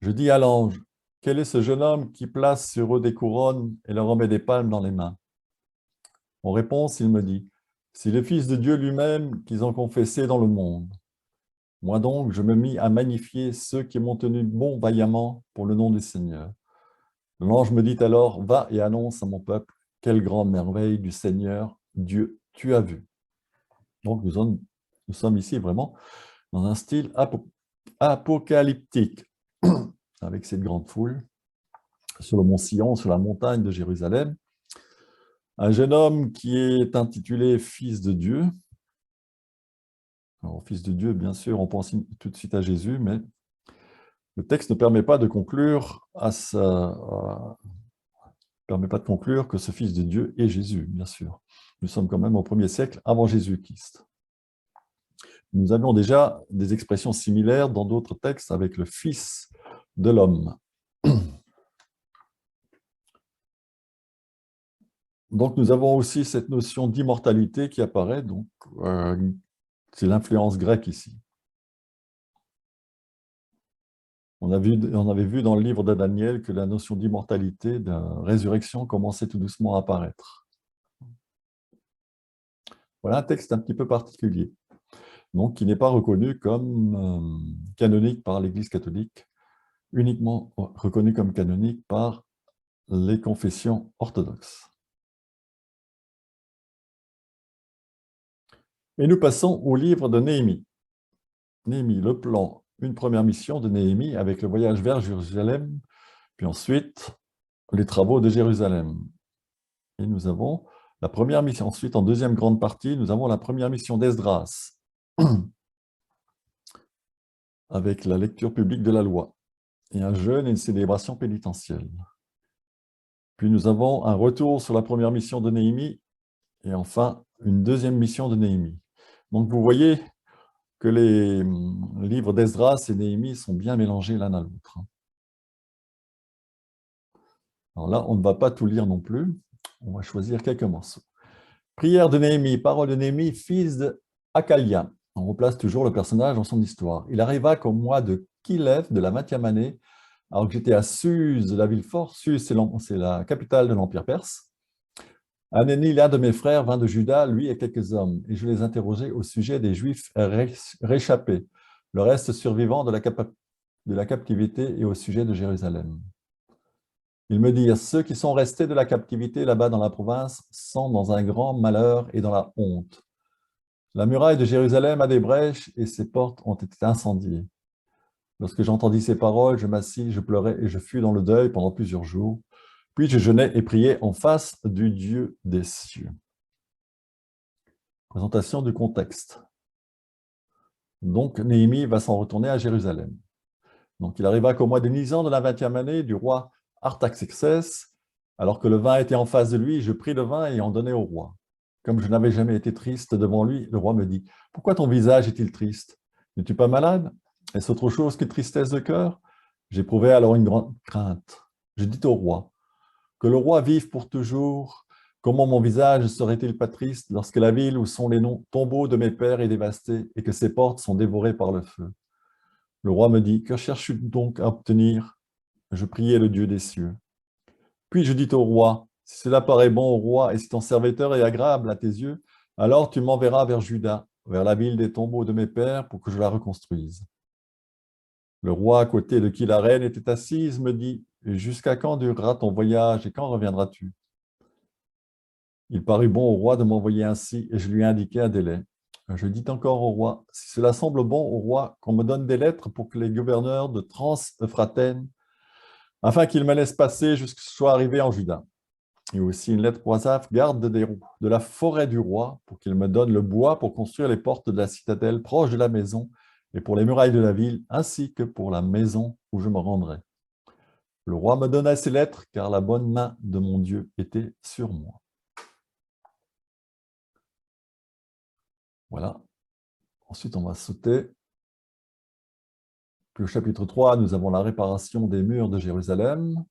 Je dis à l'ange, « Quel est ce jeune homme qui place sur eux des couronnes et leur remet des palmes dans les mains ?» En réponse, il me dit, « C'est le Fils de Dieu lui-même qu'ils ont confessé dans le monde. » Moi donc, je me mis à magnifier ceux qui m'ont tenu bon vaillamment pour le nom du Seigneur. L'ange me dit alors, « Va et annonce à mon peuple, quelle grande merveille du Seigneur, Dieu, tu as vu. » Donc nous sommes ici vraiment dans un style apocalyptique, avec cette grande foule, sur le mont Sion, sur la montagne de Jérusalem. Un jeune homme qui est intitulé Fils de Dieu, Alors, au Fils de Dieu, bien sûr, on pense tout de suite à Jésus, mais le texte ne permet pas de conclure permet pas de conclure que ce Fils de Dieu est Jésus, bien sûr. Nous sommes quand même au 1er siècle avant Jésus-Christ. Nous avions déjà des expressions similaires dans d'autres textes avec le Fils de l'homme. Donc, nous avons aussi cette notion d'immortalité qui apparaît, donc c'est l'influence grecque ici. On avait vu dans le livre de Daniel que la notion d'immortalité, de résurrection, commençait tout doucement à apparaître. Voilà un texte un petit peu particulier, donc qui n'est pas reconnu comme canonique par l'Église catholique, uniquement reconnu comme canonique par les confessions orthodoxes. Et nous passons au livre de Néhémie. Néhémie, le plan, une première mission de Néhémie avec le voyage vers Jérusalem, puis ensuite les travaux de Jérusalem. Et nous avons la première mission. Ensuite, en deuxième grande partie, nous avons la première mission d'Esdras, avec la lecture publique de la loi, et un jeûne et une célébration pénitentielle. Puis nous avons un retour sur la première mission de Néhémie, et enfin, une deuxième mission de Néhémie. Donc vous voyez que les livres d'Esdras et Néhémie sont bien mélangés l'un à l'autre. Alors là, on ne va pas tout lire non plus, on va choisir quelques morceaux. Prière de Néhémie, parole de Néhémie, fils de Hakalia. On replace toujours le personnage dans son histoire. Il arriva qu'au mois de Kilev de la 20e année, alors que j'étais à Suse, la ville forte, Suse c'est la capitale de l'Empire perse, Hanéni, l'un de mes frères, vint de Juda, lui et quelques hommes, et je les interrogeai au sujet des Juifs réchappés, le reste survivant de la captivité et au sujet de Jérusalem. Ils me dirent, ceux qui sont restés de la captivité là-bas dans la province sont dans un grand malheur et dans la honte. La muraille de Jérusalem a des brèches et ses portes ont été incendiées. Lorsque j'entendis ces paroles, je m'assis, je pleurais et je fus dans le deuil pendant plusieurs jours. Puis je jeûnais et priais en face du Dieu des cieux. Présentation du contexte. Donc, Néhémie va s'en retourner à Jérusalem. Donc, il arriva qu'au mois de Nisan de la 20e année du roi Artaxerxès, alors que le vin était en face de lui, je pris le vin et en donnai au roi. Comme je n'avais jamais été triste devant lui, le roi me dit, « Pourquoi ton visage est-il triste? N'es-tu pas malade? Est-ce autre chose que tristesse de cœur ?» J'éprouvais alors une grande crainte. Je dis au roi, « Que le roi vive pour toujours. Comment mon visage ne serait-il pas triste lorsque la ville où sont les tombeaux de mes pères est dévastée et que ses portes sont dévorées par le feu ?» Le roi me dit, « Que cherches-tu donc à obtenir ?» Je priai le Dieu des cieux. Puis je dis au roi, « Si cela paraît bon au roi et si ton serviteur est agréable à tes yeux, alors tu m'enverras vers Juda, vers la ville des tombeaux de mes pères, pour que je la reconstruise. » Le roi, à côté de qui la reine était assise, me dit, « Jusqu'à quand durera ton voyage et quand reviendras-tu » Il parut bon au roi de m'envoyer ainsi, et je lui indiquai un délai. Je dis encore au roi, « Si cela semble bon au roi, qu'on me donne des lettres pour que les gouverneurs de Trans-Euphrate, afin qu'ils me laissent passer jusqu'à ce que je sois arrivé en Juda. Et aussi une lettre pour Asaph, garde de la forêt du roi, pour qu'il me donne le bois pour construire les portes de la citadelle proche de la maison, et pour les murailles de la ville, ainsi que pour la maison où je me rendrai. » Le roi me donna ces lettres, car la bonne main de mon Dieu était sur moi. Voilà. Ensuite, on va sauter. Puis au chapitre 3, nous avons la réparation des murs de Jérusalem.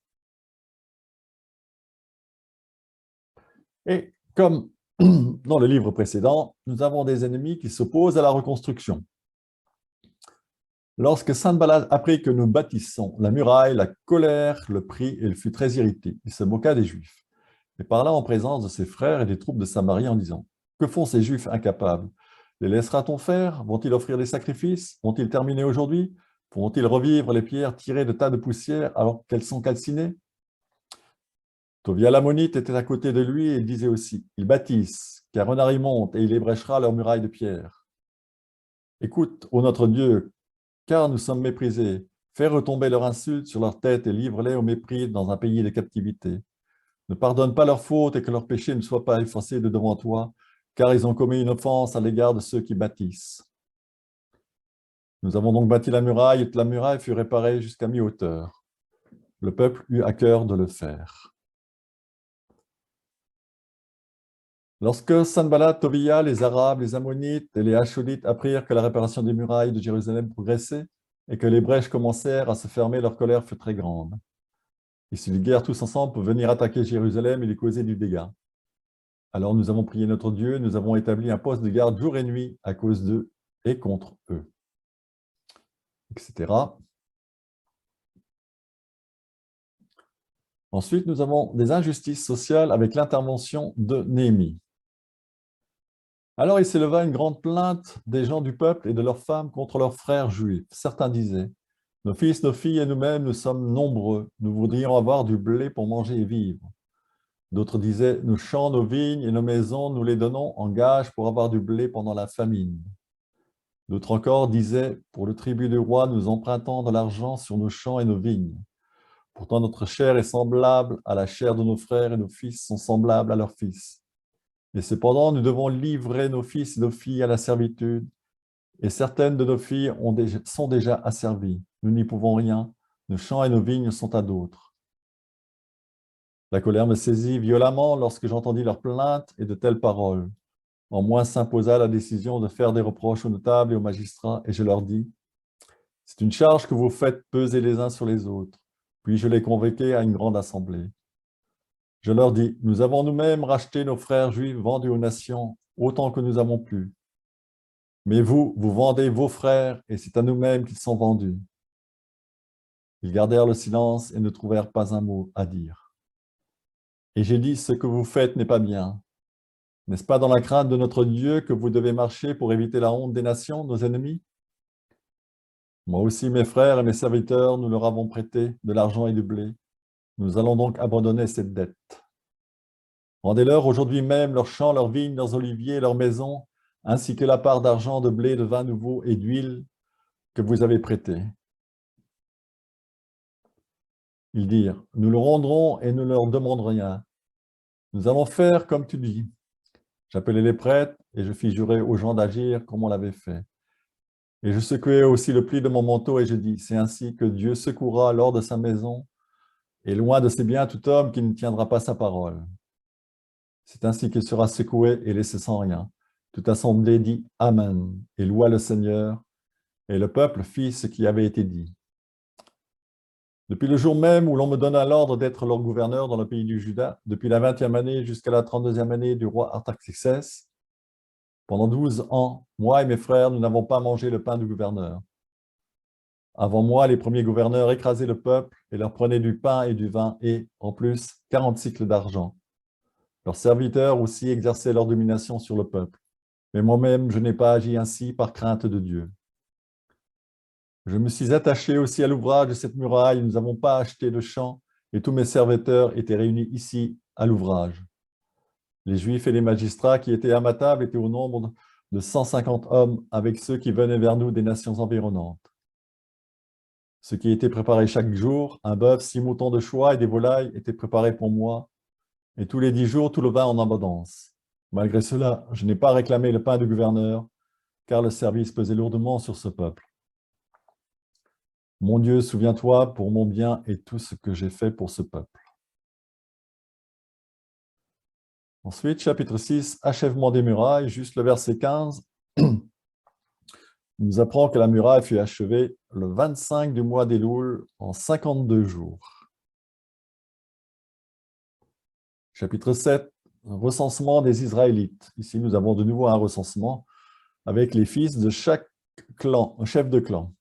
Et comme dans le livre précédent, nous avons des ennemis qui s'opposent à la reconstruction. Lorsque Sanballat apprit que nous bâtissons la muraille, la colère le prit et il fut très irrité. Il se moqua des Juifs et parla en présence de ses frères et des troupes de Samarie en disant, « Que font ces Juifs incapables? Les laissera-t-on faire? Vont-ils offrir des sacrifices? Vont-ils terminer aujourd'hui? Pourront-ils revivre les pierres tirées de tas de poussière alors qu'elles sont calcinées? » Tobia l'ammonite était à côté de lui et il disait aussi, « Ils bâtissent, car un y monte et il ébréchera leurs murailles de pierre. Écoute, ô notre Dieu, car nous sommes méprisés. Fais retomber leur insulte sur leur tête et livre-les au mépris dans un pays de captivité. Ne pardonne pas leurs fautes et que leurs péchés ne soient pas effacés de devant toi, car ils ont commis une offense à l'égard de ceux qui bâtissent. Nous avons donc bâti la muraille et la muraille fut réparée jusqu'à mi-hauteur. Le peuple eut à cœur de le faire. Lorsque Sanballat, Tobia, les Arabes, les Ammonites et les Hacholites apprirent que la réparation des murailles de Jérusalem progressait et que les brèches commencèrent à se fermer, leur colère fut très grande. Ils se liguèrent tous ensemble pour venir attaquer Jérusalem et lui causer du dégât. Alors nous avons prié notre Dieu, nous avons établi un poste de garde jour et nuit à cause d'eux et contre eux, etc. Ensuite, nous avons des injustices sociales avec l'intervention de Néhémie. Alors il s'éleva une grande plainte des gens du peuple et de leurs femmes contre leurs frères juifs. Certains disaient, « Nos fils, nos filles et nous-mêmes, nous sommes nombreux. Nous voudrions avoir du blé pour manger et vivre. » D'autres disaient, « Nos champs, nos vignes et nos maisons, nous les donnons en gage pour avoir du blé pendant la famine. » D'autres encore disaient, « Pour le tribut du roi, nous empruntons de l'argent sur nos champs et nos vignes. Pourtant notre chair est semblable à la chair de nos frères et nos fils sont semblables à leurs fils. Et cependant, nous devons livrer nos fils et nos filles à la servitude, et certaines de nos filles sont déjà asservies. Nous n'y pouvons rien, nos champs et nos vignes sont à d'autres. » La colère me saisit violemment lorsque j'entendis leurs plaintes et de telles paroles. En moi s'imposa la décision de faire des reproches aux notables et aux magistrats, et je leur dis, « C'est une charge que vous faites peser les uns sur les autres. » Puis je les convoquai à une grande assemblée. Je leur dis, « Nous avons nous-mêmes racheté nos frères juifs vendus aux nations, autant que nous avons pu. Mais vous, vous vendez vos frères, et c'est à nous-mêmes qu'ils sont vendus. » Ils gardèrent le silence et ne trouvèrent pas un mot à dire. Et j'ai dit, « Ce que vous faites n'est pas bien. N'est-ce pas dans la crainte de notre Dieu que vous devez marcher pour éviter la honte des nations, nos ennemis? Moi aussi, mes frères et mes serviteurs, nous leur avons prêté de l'argent et du blé. Nous allons donc abandonner cette dette. Rendez-leur aujourd'hui même leurs champs, leurs vignes, leurs oliviers, leurs maisons, ainsi que la part d'argent, de blé, de vin nouveau et d'huile que vous avez prêté. » Ils dirent, « Nous le rendrons et ne leur demanderons rien. Nous allons faire comme tu dis. » J'appelai les prêtres et je fis jurer aux gens d'agir comme on l'avait fait. Et je secouai aussi le pli de mon manteau et je dis, « C'est ainsi que Dieu secourra l'or de sa maison et loin de ses biens tout homme qui ne tiendra pas sa parole. » C'est ainsi qu'il sera secoué et laissé sans rien. Toute assemblée dit « Amen » et loua le Seigneur, et le peuple fit ce qui avait été dit. Depuis le jour même où l'on me donna l'ordre d'être leur gouverneur dans le pays du Juda, depuis la 20e année jusqu'à la 32e année du roi Artaxerxès, pendant 12 ans, moi et mes frères, nous n'avons pas mangé le pain du gouverneur. Avant moi, les premiers gouverneurs écrasaient le peuple et leur prenaient du pain et du vin et, en plus, 40 cycles d'argent. Leurs serviteurs aussi exerçaient leur domination sur le peuple. Mais moi-même, je n'ai pas agi ainsi par crainte de Dieu. Je me suis attaché aussi à l'ouvrage de cette muraille. Nous n'avons pas acheté de champs et tous mes serviteurs étaient réunis ici à l'ouvrage. Les Juifs et les magistrats qui étaient à ma table étaient au nombre de 150 hommes avec ceux qui venaient vers nous des nations environnantes. Ce qui était préparé chaque jour, un bœuf, 6 moutons de choix et des volailles étaient préparés pour moi, et tous les 10 jours, tout le vin en abondance. Malgré cela, je n'ai pas réclamé le pain du gouverneur, car le service pesait lourdement sur ce peuple. Mon Dieu, souviens-toi pour mon bien et tout ce que j'ai fait pour ce peuple. Ensuite, chapitre 6, achèvement des murailles, juste le verset 15, nous apprend que la muraille fut achevée le 25 du mois d'Éloul en 52 jours. Chapitre 7, recensement des Israélites. Ici, nous avons de nouveau un recensement avec les fils de chaque clan, un chef de clan.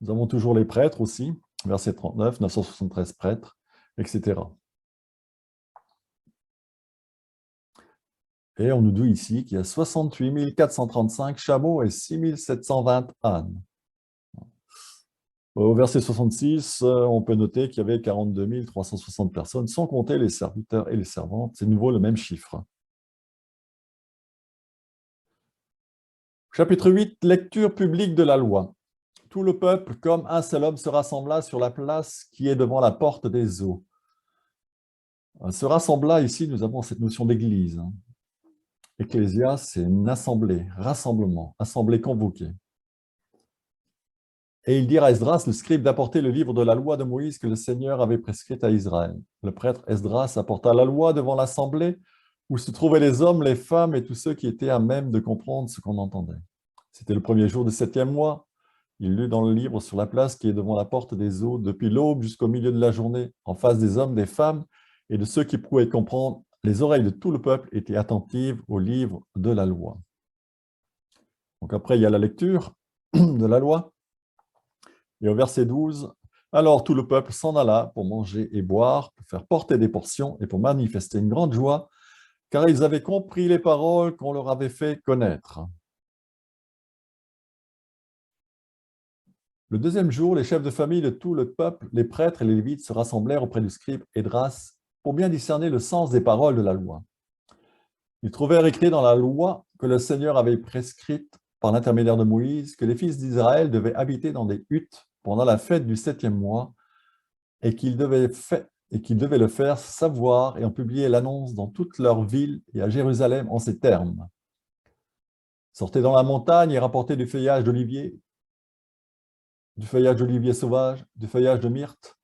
Nous avons toujours les prêtres aussi, verset 39, 973 prêtres, etc. Et on nous dit ici qu'il y a 68 435 chameaux et 6 720 ânes. Au verset 66, on peut noter qu'il y avait 42 360 personnes, sans compter les serviteurs et les servantes. C'est de nouveau le même chiffre. Chapitre 8, lecture publique de la loi. Tout le peuple, comme un seul homme, se rassembla sur la place qui est devant la porte des eaux. Se rassembla, ici, nous avons cette notion d'église. Ecclésia, c'est une assemblée, rassemblement, assemblée convoquée. Et ils dirent à Esdras, le scribe, d'apporter le livre de la loi de Moïse que le Seigneur avait prescrite à Israël. Le prêtre Esdras apporta la loi devant l'assemblée où se trouvaient les hommes, les femmes et tous ceux qui étaient à même de comprendre ce qu'on entendait. C'était le premier jour du 7e mois. Il lut dans le livre sur la place qui est devant la porte des eaux, depuis l'aube jusqu'au milieu de la journée, en face des hommes, des femmes et de ceux qui pouvaient comprendre. Les oreilles de tout le peuple étaient attentives au livre de la loi. Donc après, il y a la lecture de la loi. Et au verset 12, alors tout le peuple s'en alla pour manger et boire, pour faire porter des portions et pour manifester une grande joie, car ils avaient compris les paroles qu'on leur avait fait connaître. Le deuxième jour, les chefs de famille de tout le peuple, les prêtres et les lévites se rassemblèrent auprès du scribe Esdras pour bien discerner le sens des paroles de la loi. Ils trouvèrent écrit dans la loi que le Seigneur avait prescrite par l'intermédiaire de Moïse que les fils d'Israël devaient habiter dans des huttes pendant la fête du 7e mois et qu'ils devaient le faire savoir et en publier l'annonce dans toute leur ville et à Jérusalem en ces termes. Sortez dans la montagne et rapportez du feuillage d'olivier sauvage, du feuillage de myrte,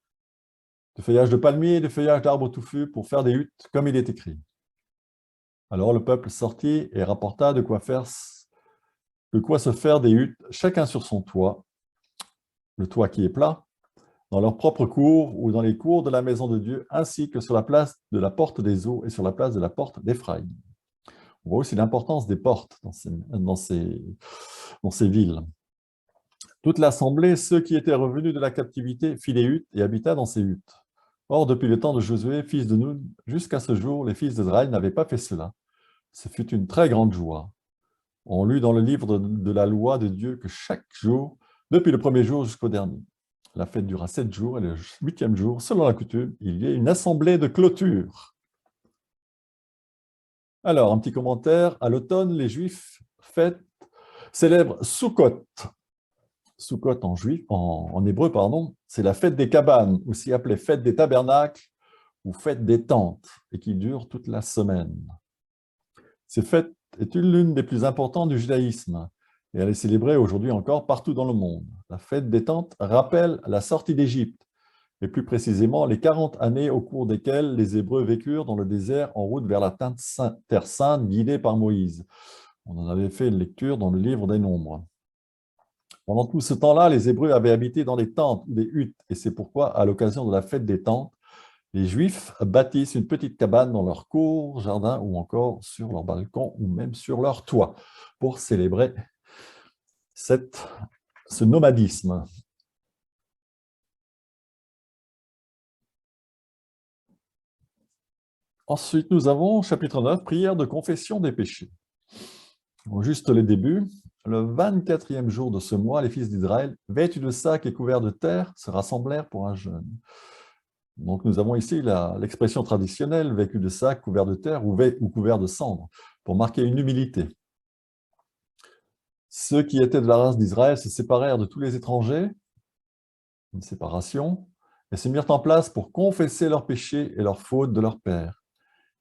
du feuillage de palmier, du feuillage d'arbres touffus pour faire des huttes, comme il est écrit. Alors le peuple sortit et rapporta de quoi se faire des huttes, chacun sur son toit, le toit qui est plat, dans leur propre cour ou dans les cours de la maison de Dieu, ainsi que sur la place de la porte des eaux et sur la place de la porte d'Éphraïm. On voit aussi l'importance des portes dans ces villes. Toute l'assemblée, ceux qui étaient revenus de la captivité, fit des huttes et habita dans ces huttes. Or, depuis le temps de Josué, fils de Nun, jusqu'à ce jour, les fils d'Israël n'avaient pas fait cela. Ce fut une très grande joie. On lut dans le livre de la loi de Dieu que chaque jour, depuis le premier jour jusqu'au dernier, la fête dura 7 jours et le 8e jour, selon la coutume, il y a une assemblée de clôture. Alors, un petit commentaire. À l'automne, les Juifs célèbrent Sukkot. Sukkot en hébreu, c'est la fête des cabanes, aussi appelée fête des tabernacles ou fête des tentes, et qui dure toute la semaine. Cette fête est l'une des plus importantes du judaïsme, et elle est célébrée aujourd'hui encore partout dans le monde. La fête des tentes rappelle la sortie d'Égypte, et plus précisément les 40 années au cours desquelles les Hébreux vécurent dans le désert en route vers la Terre sainte guidée par Moïse. On en avait fait une lecture dans le livre des Nombres. Pendant tout ce temps-là, les Hébreux avaient habité dans des tentes ou des huttes, et c'est pourquoi, à l'occasion de la fête des tentes, les Juifs bâtissent une petite cabane dans leur cour, jardin ou encore sur leur balcon ou même sur leur toit pour célébrer ce nomadisme. Ensuite, nous avons chapitre 9, prière de confession des péchés. Juste le début, le 24e jour de ce mois, les fils d'Israël, vêtus de sacs et couverts de terre, se rassemblèrent pour un jeûne. Donc nous avons ici l'expression traditionnelle, vêtu de sacs, couvert de terre ou couvert de cendres, pour marquer une humilité. Ceux qui étaient de la race d'Israël se séparèrent de tous les étrangers, une séparation, et se mirent en place pour confesser leurs péchés et leurs fautes de leur père.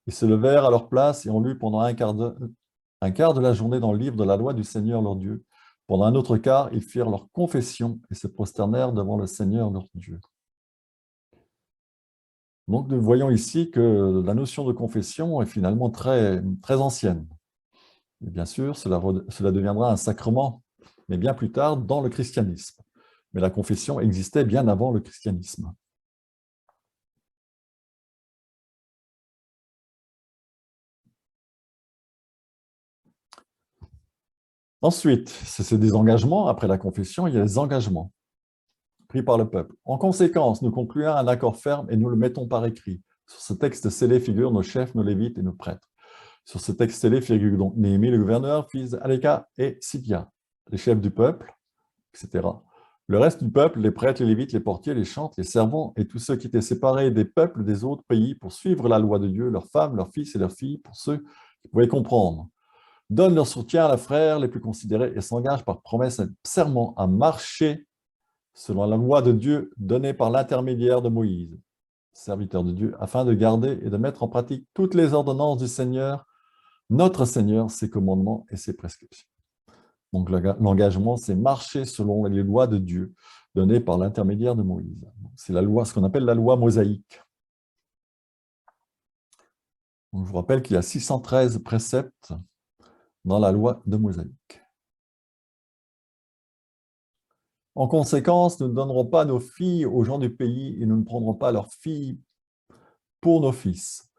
Ils se levèrent à leur place et ont lu pendant un quart de la journée dans le livre de la loi du Seigneur leur Dieu. Pendant un autre quart, ils firent leur confession et se prosternèrent devant le Seigneur leur Dieu. Donc nous voyons ici que la notion de confession est finalement très, très ancienne. Et bien sûr, cela deviendra un sacrement, mais bien plus tard dans le christianisme. Mais la confession existait bien avant le christianisme. Ensuite, c'est des engagements. Après la confession, il y a les engagements pris par le peuple. En conséquence, nous concluons un accord ferme et nous le mettons par écrit. Sur ce texte scellé figurent nos chefs, nos lévites et nos prêtres. Sur ce texte scellé figurent donc Néhémie, le gouverneur, fils d'Aléka, et Sibia, les chefs du peuple, etc. Le reste du peuple, les prêtres, les lévites, les portiers, les chantres, les servants et tous ceux qui étaient séparés des peuples des autres pays pour suivre la loi de Dieu, leurs femmes, leurs fils et leurs filles, pour ceux qui pouvaient comprendre, donnent leur soutien à leurs frères les plus considérés et s'engagent par promesse et serment à marcher selon la loi de Dieu donnée par l'intermédiaire de Moïse, serviteur de Dieu, afin de garder et de mettre en pratique toutes les ordonnances du Seigneur, notre Seigneur, ses commandements et ses prescriptions. Donc l'engagement, c'est marcher selon les lois de Dieu données par l'intermédiaire de Moïse. C'est la loi, ce qu'on appelle la loi mosaïque. Donc, je vous rappelle qu'il y a 613 préceptes dans la loi de Mosaïque. En conséquence, nous ne donnerons pas nos filles aux gens du pays et nous ne prendrons pas leurs filles pour nos fils.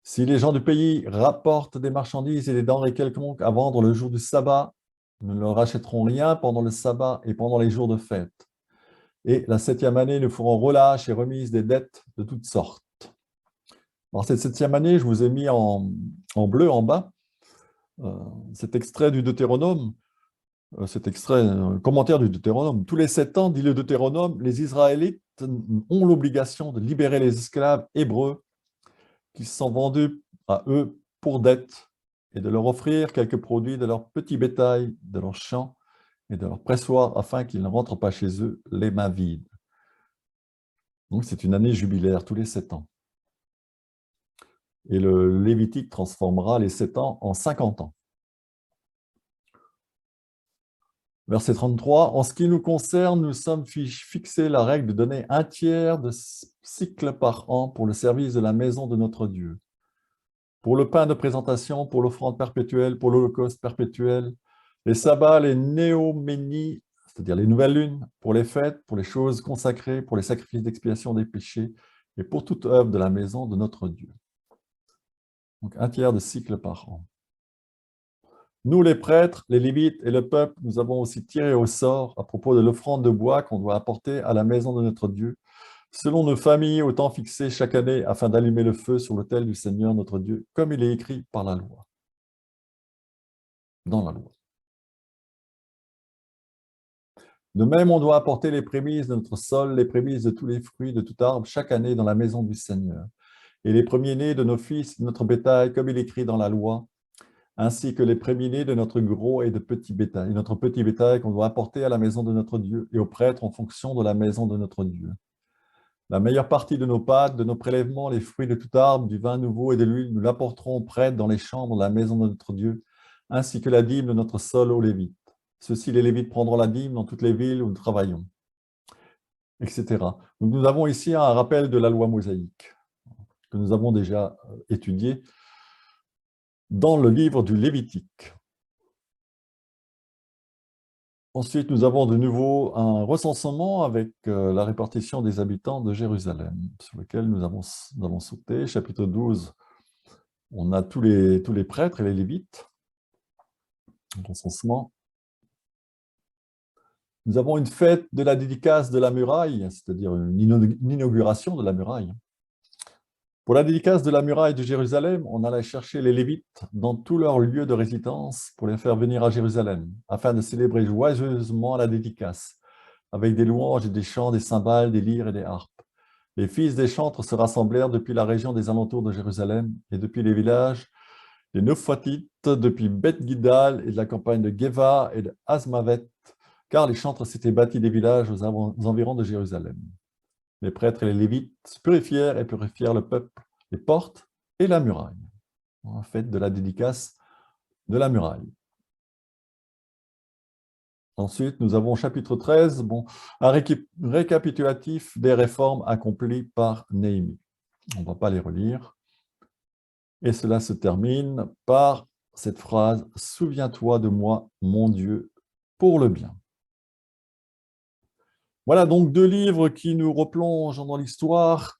Si les gens du pays rapportent des marchandises et des denrées quelconques à vendre le jour du sabbat, nous ne leur achèterons rien pendant le sabbat et pendant les jours de fête. Et la 7e année, nous ferons relâche et remise des dettes de toutes sortes. Alors, cette 7e année, je vous ai mis en bleu en bas cet extrait du Deutéronome, cet extrait, commentaire du Deutéronome. Tous les 7 ans, dit le Deutéronome, les Israélites ont l'obligation de libérer les esclaves hébreux qui se sont vendus à eux pour dette et de leur offrir quelques produits de leur petit bétail, de leurs champs et de leurs pressoirs afin qu'ils ne rentrent pas chez eux les mains vides. Donc, c'est une année jubilaire, tous les 7 ans. Et le Lévitique transformera les 7 ans en 50 ans. Verset 33, « En ce qui nous concerne, nous sommes fixés la règle de donner un tiers de cycle par an pour le service de la maison de notre Dieu, pour le pain de présentation, pour l'offrande perpétuelle, pour l'holocauste perpétuel, les sabbats, les néoménies, c'est-à-dire les nouvelles lunes, pour les fêtes, pour les choses consacrées, pour les sacrifices d'expiation des péchés, et pour toute œuvre de la maison de notre Dieu. » Donc un tiers de cycle par an. Nous, les prêtres, les Lévites et le peuple, nous avons aussi tiré au sort à propos de l'offrande de bois qu'on doit apporter à la maison de notre Dieu, selon nos familles au temps fixé chaque année, afin d'allumer le feu sur l'autel du Seigneur notre Dieu, comme il est écrit par la loi. Dans la loi. De même, on doit apporter les prémices de notre sol, les prémices de tous les fruits de tout arbre, chaque année dans la maison du Seigneur, et les premiers-nés de nos fils, de notre bétail, comme il est écrit dans la loi, ainsi que les premiers-nés de notre gros et de petit bétail, notre petit bétail qu'on doit apporter à la maison de notre Dieu et aux prêtres en fonction de la maison de notre Dieu. La meilleure partie de nos pâtes, de nos prélèvements, les fruits de tout arbre, du vin nouveau et de l'huile, nous l'apporterons aux prêtres dans les chambres de la maison de notre Dieu, ainsi que la dîme de notre sol aux Lévites. Ceux-ci, les Lévites, prendront la dîme dans toutes les villes où nous travaillons, etc. Donc, nous avons ici un rappel de la loi mosaïque que nous avons déjà étudié dans le livre du Lévitique. Ensuite, nous avons de nouveau un recensement avec la répartition des habitants de Jérusalem, sur lequel nous avons sauté. Chapitre 12, on a tous les prêtres et les Lévites. Recensement. Nous avons une fête de la dédicace de la muraille, c'est-à-dire une inauguration de la muraille. Pour la dédicace de la muraille de Jérusalem, on allait chercher les Lévites dans tous leurs lieux de résidence pour les faire venir à Jérusalem, afin de célébrer joyeusement la dédicace, avec des louanges et des chants, des cymbales, des lyres et des harpes. Les fils des chantres se rassemblèrent depuis la région des alentours de Jérusalem et depuis les villages des Neuphatites, depuis Beth-Gidal et de la campagne de Geva et de Azmavet, car les chantres s'étaient bâtis des villages aux environs de Jérusalem. Les prêtres et les Lévites se purifièrent et purifièrent le peuple, les portes et la muraille. En fait, de la dédicace de la muraille. Ensuite, nous avons chapitre 13, un récapitulatif des réformes accomplies par Néhémie. On ne va pas les relire. Et cela se termine par cette phrase « Souviens-toi de moi, mon Dieu, pour le bien ». Voilà donc 2 livres qui nous replongent dans l'histoire,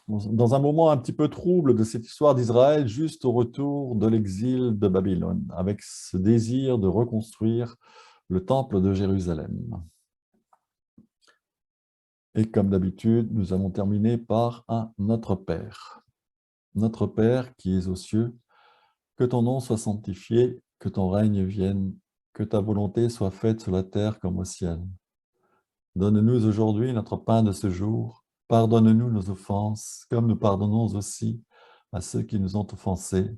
dans un moment un petit peu trouble de cette histoire d'Israël, juste au retour de l'exil de Babylone, avec ce désir de reconstruire le temple de Jérusalem. Et comme d'habitude, nous allons terminer par un Notre Père. Notre Père qui es aux cieux, que ton nom soit sanctifié, que ton règne vienne, que ta volonté soit faite sur la terre comme au ciel. Donne-nous aujourd'hui notre pain de ce jour. Pardonne-nous nos offenses, comme nous pardonnons aussi à ceux qui nous ont offensés.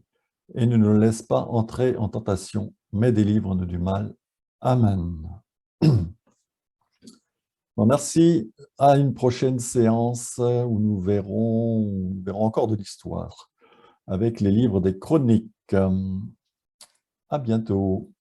Et ne nous laisse pas entrer en tentation, mais délivre-nous du mal. Amen. Bon, merci. À une prochaine séance où nous verrons encore de l'histoire avec les livres des Chroniques. À bientôt.